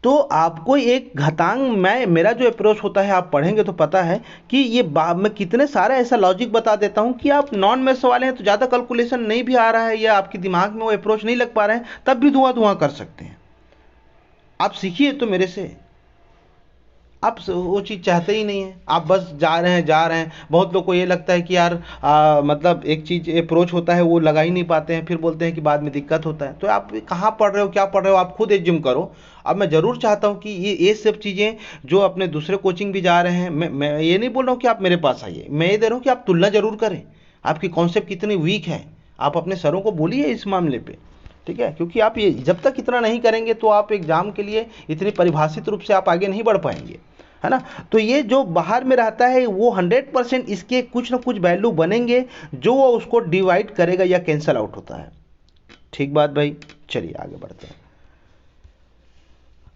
तो आपको एक घातांक, मेरा जो अप्रोच होता है आप पढ़ेंगे तो पता है कि ये मैं कितने सारे ऐसा लॉजिक बता देता हूँ कि आप नॉन मैथ्स वाले हैं तो ज़्यादा कैलकुलेशन नहीं भी आ रहा है या आपके दिमाग में वो अप्रोच नहीं लग पा रहे हैं, तब भी धुआं धुआं कर सकते हैं। आप सीखिए तो मेरे से, आप वो चीज़ चाहते ही नहीं है, आप बस जा रहे हैं। बहुत लोग को ये लगता है कि यार मतलब एक चीज़ अप्रोच होता है वो लगा ही नहीं पाते हैं, फिर बोलते हैं कि बाद में दिक्कत होता है। तो आप कहाँ पढ़ रहे हो, क्या पढ़ रहे हो, आप खुद एज्यूम करो। अब मैं ज़रूर चाहता हूँ कि ये सब चीज़ें जो अपने दूसरे कोचिंग भी जा रहे हैं, मैं ये नहीं बोल रहा हूँ कि आप मेरे पास आइए, मैं ये दे रहा हूँ कि आप तुलना ज़रूर करें, आपकी कॉन्सेप्ट कितनी वीक है, आप अपने सरों को बोलिए इस मामले पे, ठीक है, क्योंकि आप ये जब तक इतना नहीं करेंगे तो आप एग्जाम के लिए इतनी परिभाषित रूप से आप आगे नहीं बढ़ पाएंगे, है ना। तो ये जो बाहर में रहता है वो 100% इसके कुछ ना कुछ वैल्यू बनेंगे जो वो उसको डिवाइड करेगा या कैंसल आउट होता है। ठीक बात भाई, चलिए आगे बढ़ते हैं।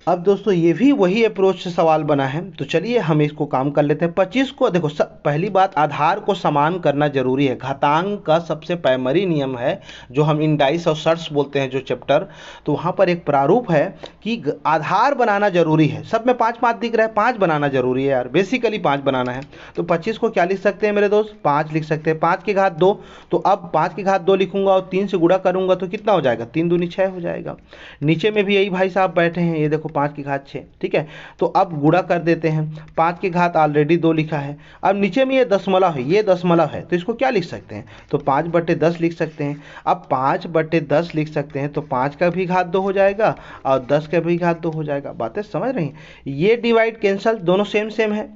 अब दोस्तों ये भी वही अप्रोच से सवाल बना है, तो चलिए हम इसको काम कर लेते हैं। 25 को देखो, पहली बात आधार को समान करना जरूरी है। घातांक का सबसे प्राइमरी नियम है जो हम इंडाइस और सर्ट्स बोलते हैं जो चैप्टर, तो वहाँ पर एक प्रारूप है कि आधार बनाना जरूरी है। सब में 5-5 दिख रहा है, 5 बनाना जरूरी है यार, बेसिकली 5 बनाना है। तो 25 को क्या लिख सकते हैं मेरे दोस्त, 5 लिख सकते हैं। 5 की घात 2, तो अब 5 की घात 2 लिखूंगा और 3 से गुणा करूंगा तो कितना हो जाएगा, 3 दूनी 6 हो जाएगा। नीचे में भी यही भाई साहब बैठे हैं, ये देखो 5 की घात 6, ठीक है। तो अब गुणा कर देते हैं, 5 की घात ऑलरेडी 2 लिखा है। अब नीचे में ये दशमलव है, ये दशमलव है, तो इसको क्या लिख सकते हैं, तो 5/10 लिख सकते हैं। अब 5/10 लिख सकते हैं तो 5 का भी घात 2 हो जाएगा और 10 का भी घात 2 हो जाएगा। बातें समझ रही हैं, ये डिवाइड कैंसल दोनों सेम सेम है,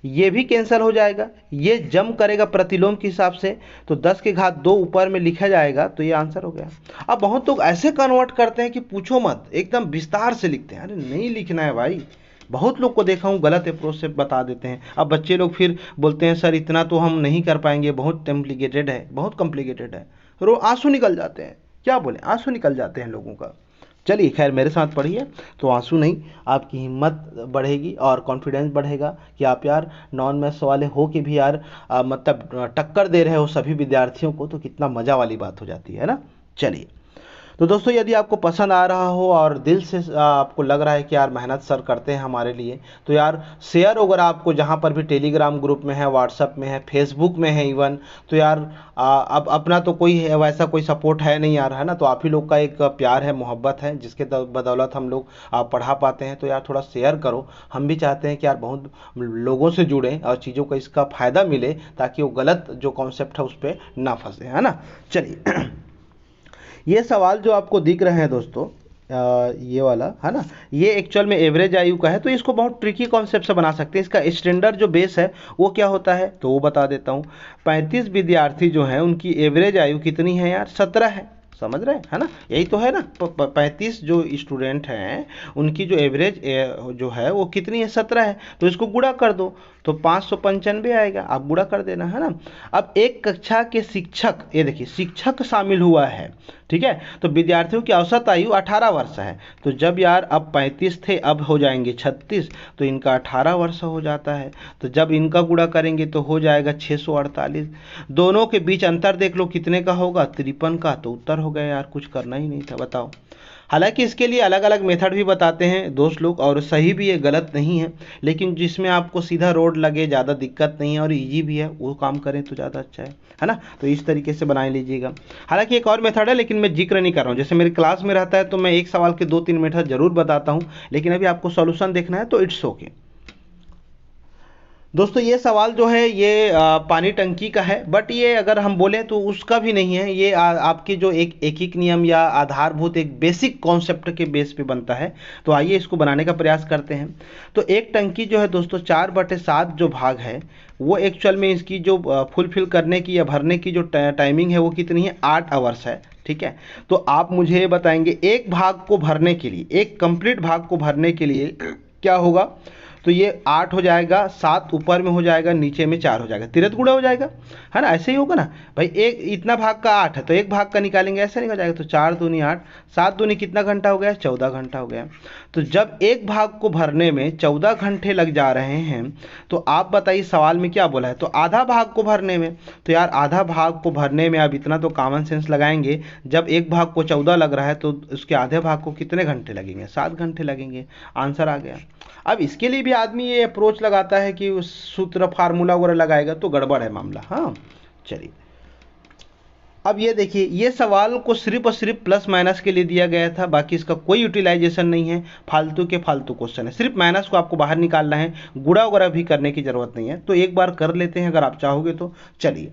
ये भी कैंसिल हो जाएगा, ये जम करेगा प्रतिलोम के हिसाब से, तो 10 की घात 2 ऊपर में लिखा जाएगा, तो ये आंसर हो गया। अब बहुत लोग ऐसे कन्वर्ट करते हैं कि पूछो मत, एकदम विस्तार से लिखते हैं। अरे नहीं लिखना है भाई, बहुत लोग को देखा हूँ गलत अप्रोच से बता देते हैं। अब बच्चे लोग फिर बोलते हैं सर इतना तो हम नहीं कर पाएंगे, बहुत कॉम्प्लिकेटेड है, बहुत कॉम्प्लिकेटेड है, आंसू निकल जाते हैं, क्या बोले, आंसू निकल जाते हैं लोगों का। चलिए खैर मेरे साथ पढ़िए तो आंसू नहीं, आपकी हिम्मत बढ़ेगी और कॉन्फिडेंस बढ़ेगा कि आप यार नॉन मैथ्स वाले हो के भी यार मतलब टक्कर दे रहे हो सभी विद्यार्थियों को, तो कितना मज़ा वाली बात हो जाती है ना। चलिए तो दोस्तों यदि आपको पसंद आ रहा हो और दिल से आपको लग रहा है कि यार मेहनत सर करते हैं हमारे लिए, तो यार शेयर अगर आपको जहाँ पर भी टेलीग्राम ग्रुप में है, व्हाट्सअप में है, फेसबुक में है इवन, तो यार अब अपना तो कोई है वैसा कोई सपोर्ट है नहीं यार, है ना। तो आप ही लोग का एक प्यार है, मोहब्बत है, जिसके बदौलत हम लोग पढ़ा पाते हैं। तो यार थोड़ा शेयर करो, हम भी चाहते हैं कि यार बहुत लोगों से जुड़ें और चीज़ों को इसका फ़ायदा मिले, ताकि वो गलत जो कॉन्सेप्ट है उस पर ना फंसे, है ना। चलिए ये सवाल जो आपको दिख रहे हैं दोस्तों, ये वाला है ना, ये एक्चुअल में एवरेज आयु का है, तो इसको बहुत ट्रिकी कॉन्सेप्ट से बना सकते हैं। इसका स्टैंडर्ड जो बेस है वो क्या होता है, तो वो बता देता हूँ। 35 विद्यार्थी जो हैं उनकी एवरेज आयु कितनी है यार, 17 है, समझ रहे हैं, है ना, यही तो है ना। 35 जो स्टूडेंट हैं उनकी जो एवरेज जो है वो कितनी है, 17 है, तो इसको गुणा कर दो तो 595 आएगा, आप गुणा कर देना, है ना। अब एक कक्षा के शिक्षक, ये देखिए शिक्षक शामिल हुआ है, ठीक है, तो विद्यार्थियों की औसत आयु 18 वर्ष है। तो जब यार अब 35 थे, अब हो जाएंगे 36, तो इनका 18 वर्ष हो जाता है। तो जब इनका गुणा करेंगे तो हो जाएगा 648। दोनों के बीच अंतर देख लो कितने का होगा, 53 का, तो उत्तर हो गया यार, कुछ करना ही नहीं था, बताओ। हालांकि इसके लिए अलग अलग मेथड भी बताते हैं दोस्त लोग, और सही भी है, गलत नहीं है, लेकिन जिसमें आपको सीधा रोड लगे, ज़्यादा दिक्कत नहीं है और इजी भी है, वो काम करें तो ज़्यादा अच्छा है ना। तो इस तरीके से बना लीजिएगा। हालांकि एक और मेथड है, लेकिन मैं जिक्र नहीं कर रहा हूँ। जैसे मेरी क्लास में रहता है तो मैं एक सवाल के 2-3 मेथड जरूर बताता हूँ, लेकिन अभी आपको सॉल्यूशन देखना है तो इट्स ओके। दोस्तों ये सवाल जो है ये पानी टंकी का है, बट ये अगर हम बोलें तो उसका भी नहीं है, ये आपकी जो एक एकीक नियम या आधारभूत एक बेसिक कॉन्सेप्ट के बेस पे बनता है। तो आइए इसको बनाने का प्रयास करते हैं। तो एक टंकी जो है दोस्तों 4/7 जो भाग है वो एक्चुअल में इसकी जो फुलफिल करने की या भरने की जो टाइमिंग है वो कितनी है, 8 आवर्स है, ठीक है। तो आप मुझे बताएंगे एक भाग को भरने के लिए, एक कंप्लीट भाग को भरने के लिए क्या होगा। तो ये 8 हो जाएगा, 7 ऊपर में हो जाएगा, नीचे में 4 हो जाएगा, तिरत गुणा हो जाएगा, है ना। ऐसे ही होगा ना भाई, एक इतना भाग का 8 है तो एक भाग का निकालेंगे, ऐसे निकल जाएगा। तो 4 दूनी 8, 7 दूनी कितना घंटा हो गया, 14 घंटा हो गया। तो जब एक भाग को भरने में 14 घंटे लग जा रहे हैं, तो आप बताइए सवाल में क्या बोला है, तो आधा भाग को भरने में। तो यार आधा भाग को भरने में अब इतना तो कॉमन सेंस लगाएंगे, जब एक भाग को 14 लग रहा है तो उसके आधे भाग को कितने घंटे लगेंगे, 7 घंटे लगेंगे, आंसर आ गया। अब इसके लिए भी आदमी ये अप्रोच लगाता है कि उस सूत्र फार्मूला वगैरह लगाएगा तो गड़बड़ है मामला। हाँ चलिए, अब ये देखिए, ये सवाल को सिर्फ और सिर्फ प्लस माइनस के लिए दिया गया था, बाकी इसका कोई यूटिलाइजेशन नहीं है, फालतू के फालतू क्वेश्चन है, सिर्फ माइनस को आपको बाहर निकालना है, गुणा वगैरह भी करने की जरूरत नहीं है। तो एक बार कर लेते हैं अगर आप चाहोगे तो। चलिए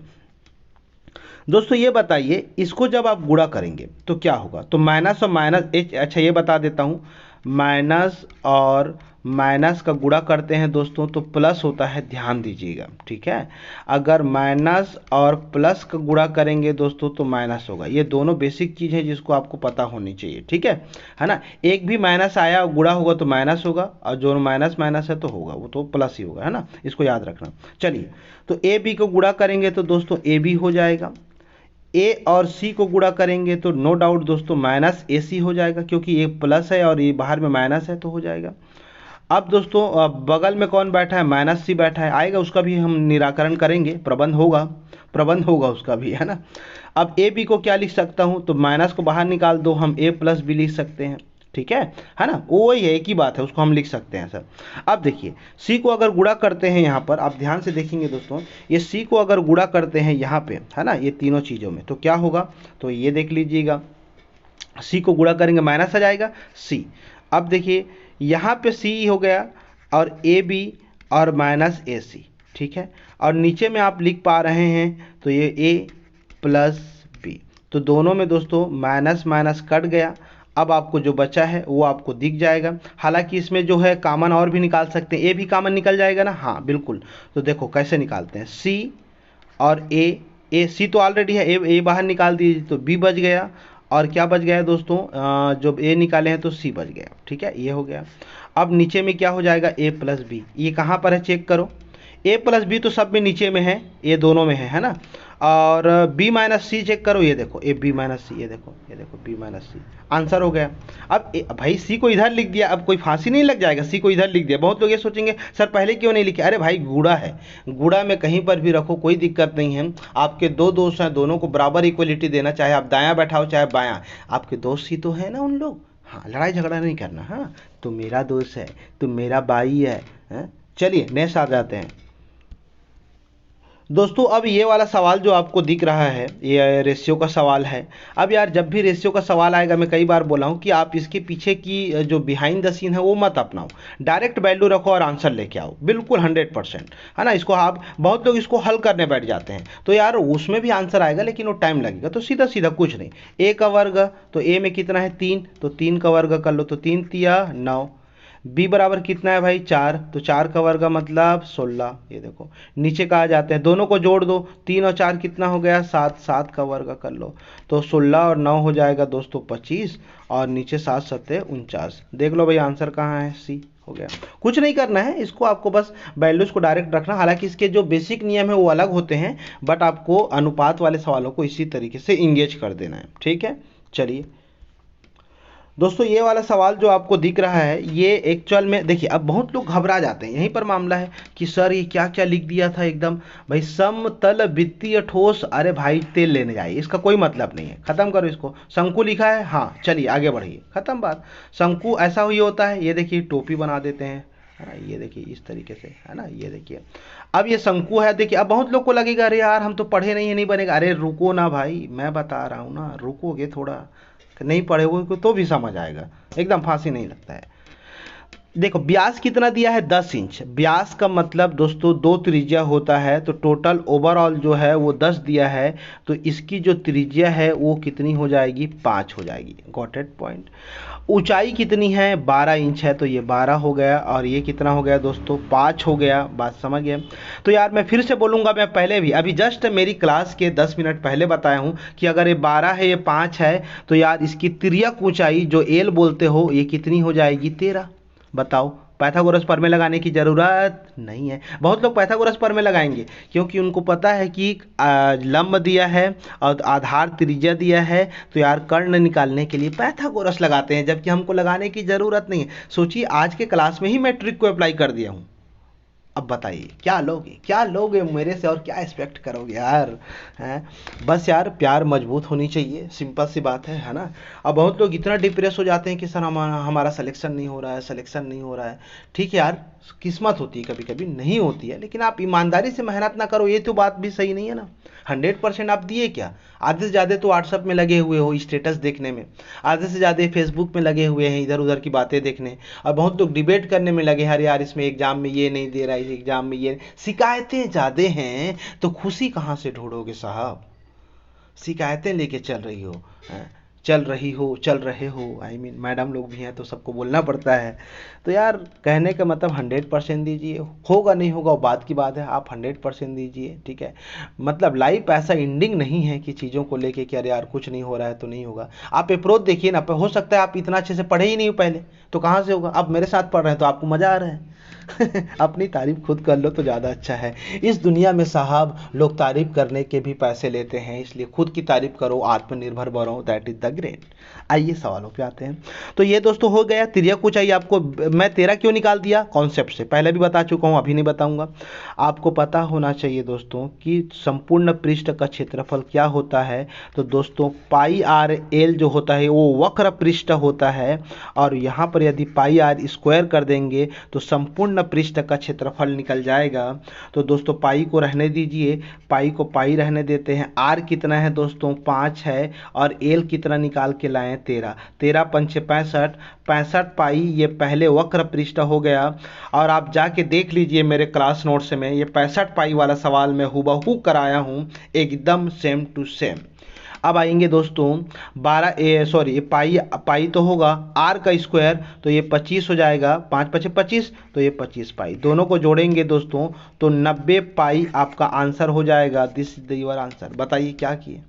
दोस्तों ये बताइए, इसको जब आप गुणा करेंगे तो क्या होगा, तो माइनस और माइनस, अच्छा ये बता देता हूँ, माइनस और माइनस का गुणा करते हैं दोस्तों तो प्लस होता है, ध्यान दीजिएगा, ठीक है। अगर माइनस और प्लस का गुणा करेंगे दोस्तों तो माइनस होगा। ये दोनों बेसिक चीज़ है जिसको आपको पता होनी चाहिए, ठीक है ना। एक भी माइनस आया गुणा होगा तो माइनस होगा, और जो माइनस माइनस है तो होगा वो तो प्लस ही होगा, है ना, इसको याद रखना। चलिए, तो ए बी को गुणा करेंगे तो दोस्तों ए बी हो जाएगा। ए और सी को गुणा करेंगे तो नो डाउट दोस्तों माइनस ए सी हो जाएगा, क्योंकि ये प्लस है और ये बाहर में माइनस है तो हो जाएगा। अब दोस्तों बगल में कौन बैठा है, माइनस सी बैठा है, आएगा उसका भी हम निराकरण करेंगे, प्रबंध होगा उसका भी, है ना। अब ए बी को क्या लिख सकता हूँ, तो माइनस को बाहर निकाल दो, हम ए प्लस बी लिख सकते हैं, ठीक है ना, वो वही है, एक ही बात है, उसको हम लिख सकते हैं सर। अब देखिए सी को अगर गुणा करते हैं यहाँ पर, आप ध्यान से देखेंगे दोस्तों, ये सी को अगर गुणा करते हैं यहाँ पे, है ना, ये तीनों चीज़ों में, तो क्या होगा, तो ये देख लीजिएगा, सी को गुणा करेंगे माइनस आ जाएगा सी। अब देखिए यहाँ पे सी हो गया और ए बी और माइनस ए सी, ठीक है, और नीचे में आप लिख पा रहे हैं तो ये ए प्लस बी, तो दोनों में दोस्तों माइनस माइनस कट गया। अब आपको जो बचा है वो आपको दिख जाएगा। हालांकि इसमें जो है कॉमन और भी निकाल सकते हैं, ए भी कॉमन निकल जाएगा ना, हाँ बिल्कुल। तो देखो कैसे निकालते हैं, सी और ए सी तो ऑलरेडी है, ए बाहर निकाल दीजिए तो बी बच गया, और क्या बच गया दोस्तों, जब ए निकाले हैं तो सी बच गया, ठीक है, ये हो गया। अब नीचे में क्या हो जाएगा, ए प्लस बी, ये कहाँ पर है चेक करो, ए प्लस बी तो सब में नीचे में है, ये दोनों में है ना, और बी माइनस सी चेक करो, ये देखो ए बी माइनस सी, ये देखो बी माइनस सी, आंसर हो गया। अब भाई सी को इधर लिख दिया, अब कोई फांसी नहीं लग जाएगा, सी को इधर लिख दिया। बहुत लोग ये सोचेंगे सर पहले क्यों नहीं लिखे, अरे भाई गुणा है, गुणा में कहीं पर भी रखो कोई दिक्कत नहीं है। आपके दो दोस्त हैं, दोनों को बराबर इक्वलिटी देना, चाहे आप दायां बैठाओ चाहे बायां, आपके दोस्त ही तो है ना उन लोग, हाँ लड़ाई झगड़ा नहीं करना, हाँ तुम मेरा दोस्त है, तुम मेरा भाई है। चलिए नेक्स्ट आ जाते हैं दोस्तों। अब ये वाला सवाल जो आपको दिख रहा है ये रेशियो का सवाल है। अब यार जब भी रेशियो का सवाल आएगा, मैं कई बार बोला हूँ कि आप इसके पीछे की जो बिहाइंड द सीन है वो मत अपनाओ, डायरेक्ट वैल्यू रखो और आंसर लेके आओ, बिल्कुल 100%, है ना। इसको आप बहुत लोग इसको हल करने बैठ जाते हैं, तो यार उसमें भी आंसर आएगा लेकिन वो टाइम लगेगा, तो सीधा सीधा कुछ नहीं, ए का वर्ग, तो ए में कितना है 3, तो 3 का वर्ग कर लो, तो 3 तिया 9, बी बराबर कितना है भाई 4, तो 4 का वर्ग मतलब 16, ये देखो नीचे का आ जाते हैं, दोनों को जोड़ दो, 3 और 4 कितना हो गया 7, 7 का वर्ग कर लो, तो 16 और 9 हो जाएगा दोस्तों 25, और नीचे 7 सत्ते 49, देख लो भाई आंसर कहाँ है, सी हो गया। कुछ नहीं करना है, इसको आपको बस वैल्यूज को डायरेक्ट रखना, हालांकि इसके जो बेसिक नियम है वो अलग होते हैं, बट आपको अनुपात वाले सवालों को इसी तरीके से इंगेज कर देना है, ठीक है। चलिए दोस्तों, ये वाला सवाल जो आपको दिख रहा है ये एक्चुअल में देखिए, अब बहुत लोग घबरा जाते हैं, यहीं पर मामला है कि सर ये क्या क्या लिख दिया था एकदम, भाई समतल वित्तीय ठोस, अरे भाई तेल लेने जाइए, इसका कोई मतलब नहीं है, खत्म करो इसको। शंकु लिखा है, हाँ चलिए आगे बढ़िए, खत्म बात। शंकु ऐसा ही होता है, ये देखिए टोपी बना देते हैं, है ना, ये देखिए इस तरीके से, है ना, ये देखिए। अब ये शंकु है, देखिए अब बहुत लोग को लगेगा अरे यार हम तो पढ़े नहीं है, नहीं बनेगा, अरे रुको ना भाई, मैं बता रहा हूँ ना, रुकोगे थोड़ा, नहीं पढ़े हुए तो भी समझ आएगा, एकदम फांसी नहीं लगता है। देखो व्यास कितना दिया है 10 इंच, व्यास का मतलब दोस्तों 2 त्रिज्या होता है, तो टोटल ओवरऑल जो है वो 10 दिया है, तो इसकी जो त्रिज्या है वो कितनी हो जाएगी 5 हो जाएगी, गॉट इट पॉइंट। ऊंचाई कितनी है 12 इंच है, तो ये 12 हो गया, और ये कितना हो गया दोस्तों 5 हो गया, बात समझ गए। तो यार मैं फिर से बोलूँगा, मैं पहले भी अभी जस्ट मेरी क्लास के 10 मिनट पहले बताया हूँ कि अगर ये 12 है ये 5 है, तो यार इसकी तिर्यक ऊंचाई जो एल बोलते हो ये कितनी हो जाएगी 13। बताओ, पाइथागोरस प्रमेय लगाने की जरूरत नहीं है। बहुत लोग पाइथागोरस प्रमेय लगाएंगे क्योंकि उनको पता है कि लंब दिया है और आधार त्रिज्या दिया है, तो यार कर्ण निकालने के लिए पाइथागोरस लगाते हैं, जबकि हमको लगाने की जरूरत नहीं है। सोचिए आज के क्लास में ही मैं ट्रिक को अप्लाई कर दिया हूँ, अब बताइए क्या लोगे मेरे से, और क्या एक्सपेक्ट करोगे यार, हैं। बस यार प्यार मजबूत होनी चाहिए, सिंपल सी बात है ना। अब बहुत लोग इतना डिप्रेस हो जाते हैं कि सर हमारा सिलेक्शन नहीं हो रहा है, ठीक है यार, किस्मत होती है, कभी कभी नहीं होती है, लेकिन आप ईमानदारी से मेहनत ना करो, ये तो बात भी सही नहीं है ना। 100% आप दिए क्या, आधे से ज़्यादा तो व्हाट्सएप में लगे हुए हो स्टेटस देखने में, आधे से ज़्यादा फेसबुक में लगे हुए हैं इधर उधर की बातें देखने, और बहुत लोग डिबेट करने में लगे, अरे यार इसमें एग्जाम में ये नहीं दे रहा है, इस एग्जाम में ये, शिकायतें ज़्यादा हैं तो खुशी कहाँ से ढूंढोगे साहब, शिकायतें लेके चल रही हो, हैं? चल रही हो, चल रहे हो, आई मीन मैडम लोग भी हैं तो सबको बोलना पड़ता है। तो यार कहने का मतलब 100% दीजिए, होगा नहीं होगा वो बात की बात है, आप 100% दीजिए, ठीक है। मतलब लाइफ ऐसा एंडिंग नहीं है कि चीज़ों को लेके कि अरे यार कुछ नहीं हो रहा है तो नहीं होगा। आप अप्रोच देखिए ना, हो सकता है आप इतना अच्छे से पढ़े ही नहीं हो पहले, तो कहाँ से होगा। आप मेरे साथ पढ़ रहे हैं तो आपको मज़ा आ रहा है। अपनी तारीफ खुद कर लो तो ज़्यादा अच्छा है। इस दुनिया में साहब लोग तारीफ करने के भी पैसे लेते हैं, इसलिए खुद की तारीफ करो, आत्मनिर्भर बनो, दैट इज द ग्रेट। आइए सवालों पे आते हैं। तो ये दोस्तों हो गया तिर्यक ऊंचाई आपको। मैं 13 क्यों निकाल दिया कॉन्सेप्ट से, पहले भी बता चुका हूँ, अभी नहीं बताऊंगा। आपको पता होना चाहिए दोस्तों कि संपूर्ण पृष्ठ का क्षेत्रफल क्या होता है। तो दोस्तों पाई आर एल जो होता है वो वक्र पृष्ठ होता है, और यहाँ पर यदि पाई आर स्क्वायर कर देंगे तो संपूर्ण पृष्ठ का क्षेत्रफल निकल जाएगा। तो दोस्तों पाई को रहने दीजिए, पाई को पाई रहने देते हैं। आर कितना है दोस्तों 5 है, और एल कितना निकाल के लाए 13, 13 पंचे 65, 65 पाई ये पहले वक्र पृष्ठ हो गया। और आप जाके देख लीजिए मेरे क्लास नोट्स में, ये 65 पाई वाला सवाल मैं हूबहू कराया हूँ, एकदम सेम टू सेम। अब आएंगे दोस्तों 12 सॉरी पाई, पाई तो होगा आर का स्क्वायर, तो ये 25 हो जाएगा, 5 पचे 25, तो ये 25 पाई, दोनों को जोड़ेंगे दोस्तों तो 90 पाई आपका आंसर हो जाएगा। This is your answer. बताइए क्या किए।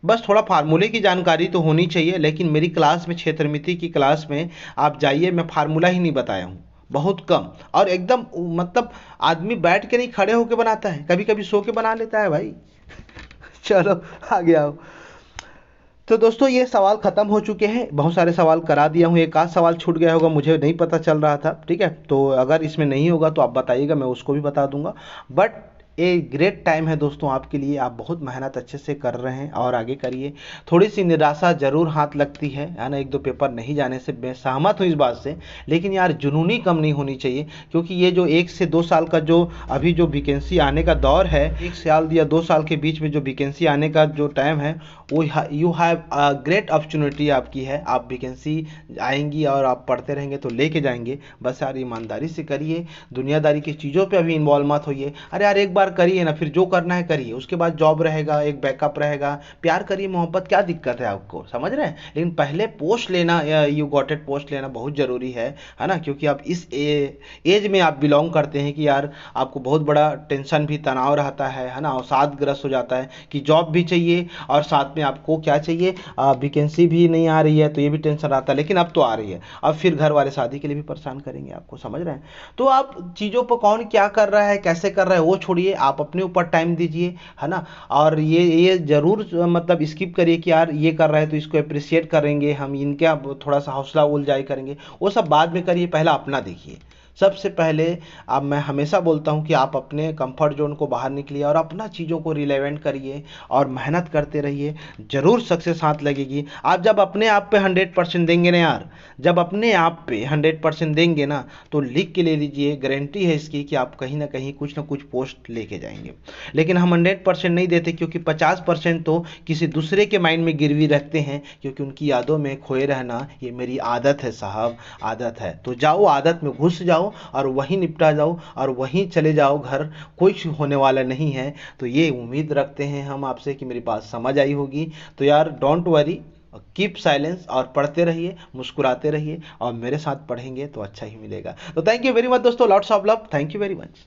बस थोड़ा फार्मूले की जानकारी तो होनी चाहिए, लेकिन मेरी क्लास में, क्षेत्रमिति की क्लास में आप जाइए, मैं फार्मूला ही नहीं बताया हूँ, बहुत कम। और एकदम मतलब आदमी बैठ के नहीं खड़े होके बनाता है, कभी कभी सो के बना लेता है भाई। चलो आगे आओ। तो दोस्तों ये सवाल खत्म हो चुके हैं, बहुत सारे सवाल करा दिया हूँ, एक आध सवाल छूट गया होगा, मुझे नहीं पता चल रहा था, ठीक है। तो अगर इसमें नहीं होगा तो आप बताइएगा, मैं उसको भी बता दूंगा। बट ये ग्रेट टाइम है दोस्तों आपके लिए, आप बहुत मेहनत अच्छे से कर रहे हैं और आगे करिए। थोड़ी सी निराशा जरूर हाथ लगती है ना, एक दो पेपर नहीं जाने से मैं सहमत हूँ इस बात से, लेकिन यार जुनूनी कम नहीं होनी चाहिए, क्योंकि ये जो 1 से 2 साल का जो अभी जो वैकेंसी आने का दौर है, 1 साल या 2 साल के बीच में जो वैकेंसी आने का जो टाइम है, वो you have a great opportunity आपकी है। आप वैकेंसी आएंगी और आप पढ़ते रहेंगे तो लेके जाएंगे। बस यार ईमानदारी से करिए, दुनियादारी की चीज़ों पे अभी इन्वॉल्व मत होइए। अरे यार एक बार करिए ना, फिर जो करना है करिए, उसके बाद जॉब रहेगा, एक बैकअप रहेगा, प्यार करिए, मोहब्बत, क्या दिक्कत है आपको, समझ रहे हैं। लेकिन पहले पोस्ट लेना, यू गॉट इट, पोस्ट लेना बहुत ज़रूरी है ना, क्योंकि आप इस एज में आप बिलोंग करते हैं कि यार आपको बहुत बड़ा टेंशन भी, तनाव रहता है ना, अवसादग्रस्त हो जाता है कि जॉब भी चाहिए और साथ में आपको क्या चाहिए, वैकेंसी भी नहीं आ रही है, तो ये भी टेंशन आता है। लेकिन अब तो आ रही है, अब फिर घर वाले शादी के लिए भी परेशान करेंगे आपको, समझ रहे हैं। तो आप चीज़ों पर कौन क्या कर रहा है, कैसे कर रहा है, वो छोड़िए, आप अपने ऊपर टाइम दीजिए, है ना। और ये जरूर मतलब स्किप करिए कि यार ये कर रहा है तो इसको अप्रिशिएट करेंगे हम, इनके अब थोड़ा सा हौसला उलझाई करेंगे, वो सब बाद में करिए, पहला अपना देखिए सबसे पहले। अब मैं हमेशा बोलता हूं कि आप अपने कंफर्ट जोन को बाहर निकलिए और अपना चीज़ों को रिलेवेंट करिए और मेहनत करते रहिए, जरूर सक्सेस हाथ लगेगी। आप जब अपने आप पे 100% देंगे ना यार, जब अपने आप पे 100% देंगे ना, तो लिख के ले लीजिए, गारंटी है इसकी कि आप कहीं ना कहीं कुछ ना कुछ पोस्ट लेके जाएंगे। लेकिन हम 100% नहीं देते, क्योंकि 50% तो किसी दूसरे के माइंड में गिरवी रखते हैं, क्योंकि उनकी यादों में खोए रहना ये मेरी आदत है साहब, आदत है। तो जाओ, आदत में घुस जाओ और वहीं निपटा जाओ और वहीं चले जाओ घर, कुछ होने वाला नहीं है। तो ये उम्मीद रखते हैं हम आपसे कि मेरी बात समझ आई होगी। तो यार डोंट वरी, कीप साइलेंस और पढ़ते रहिए, मुस्कुराते रहिए, और मेरे साथ पढ़ेंगे तो अच्छा ही मिलेगा। तो थैंक यू वेरी मच दोस्तों, lots of love, thank you very much.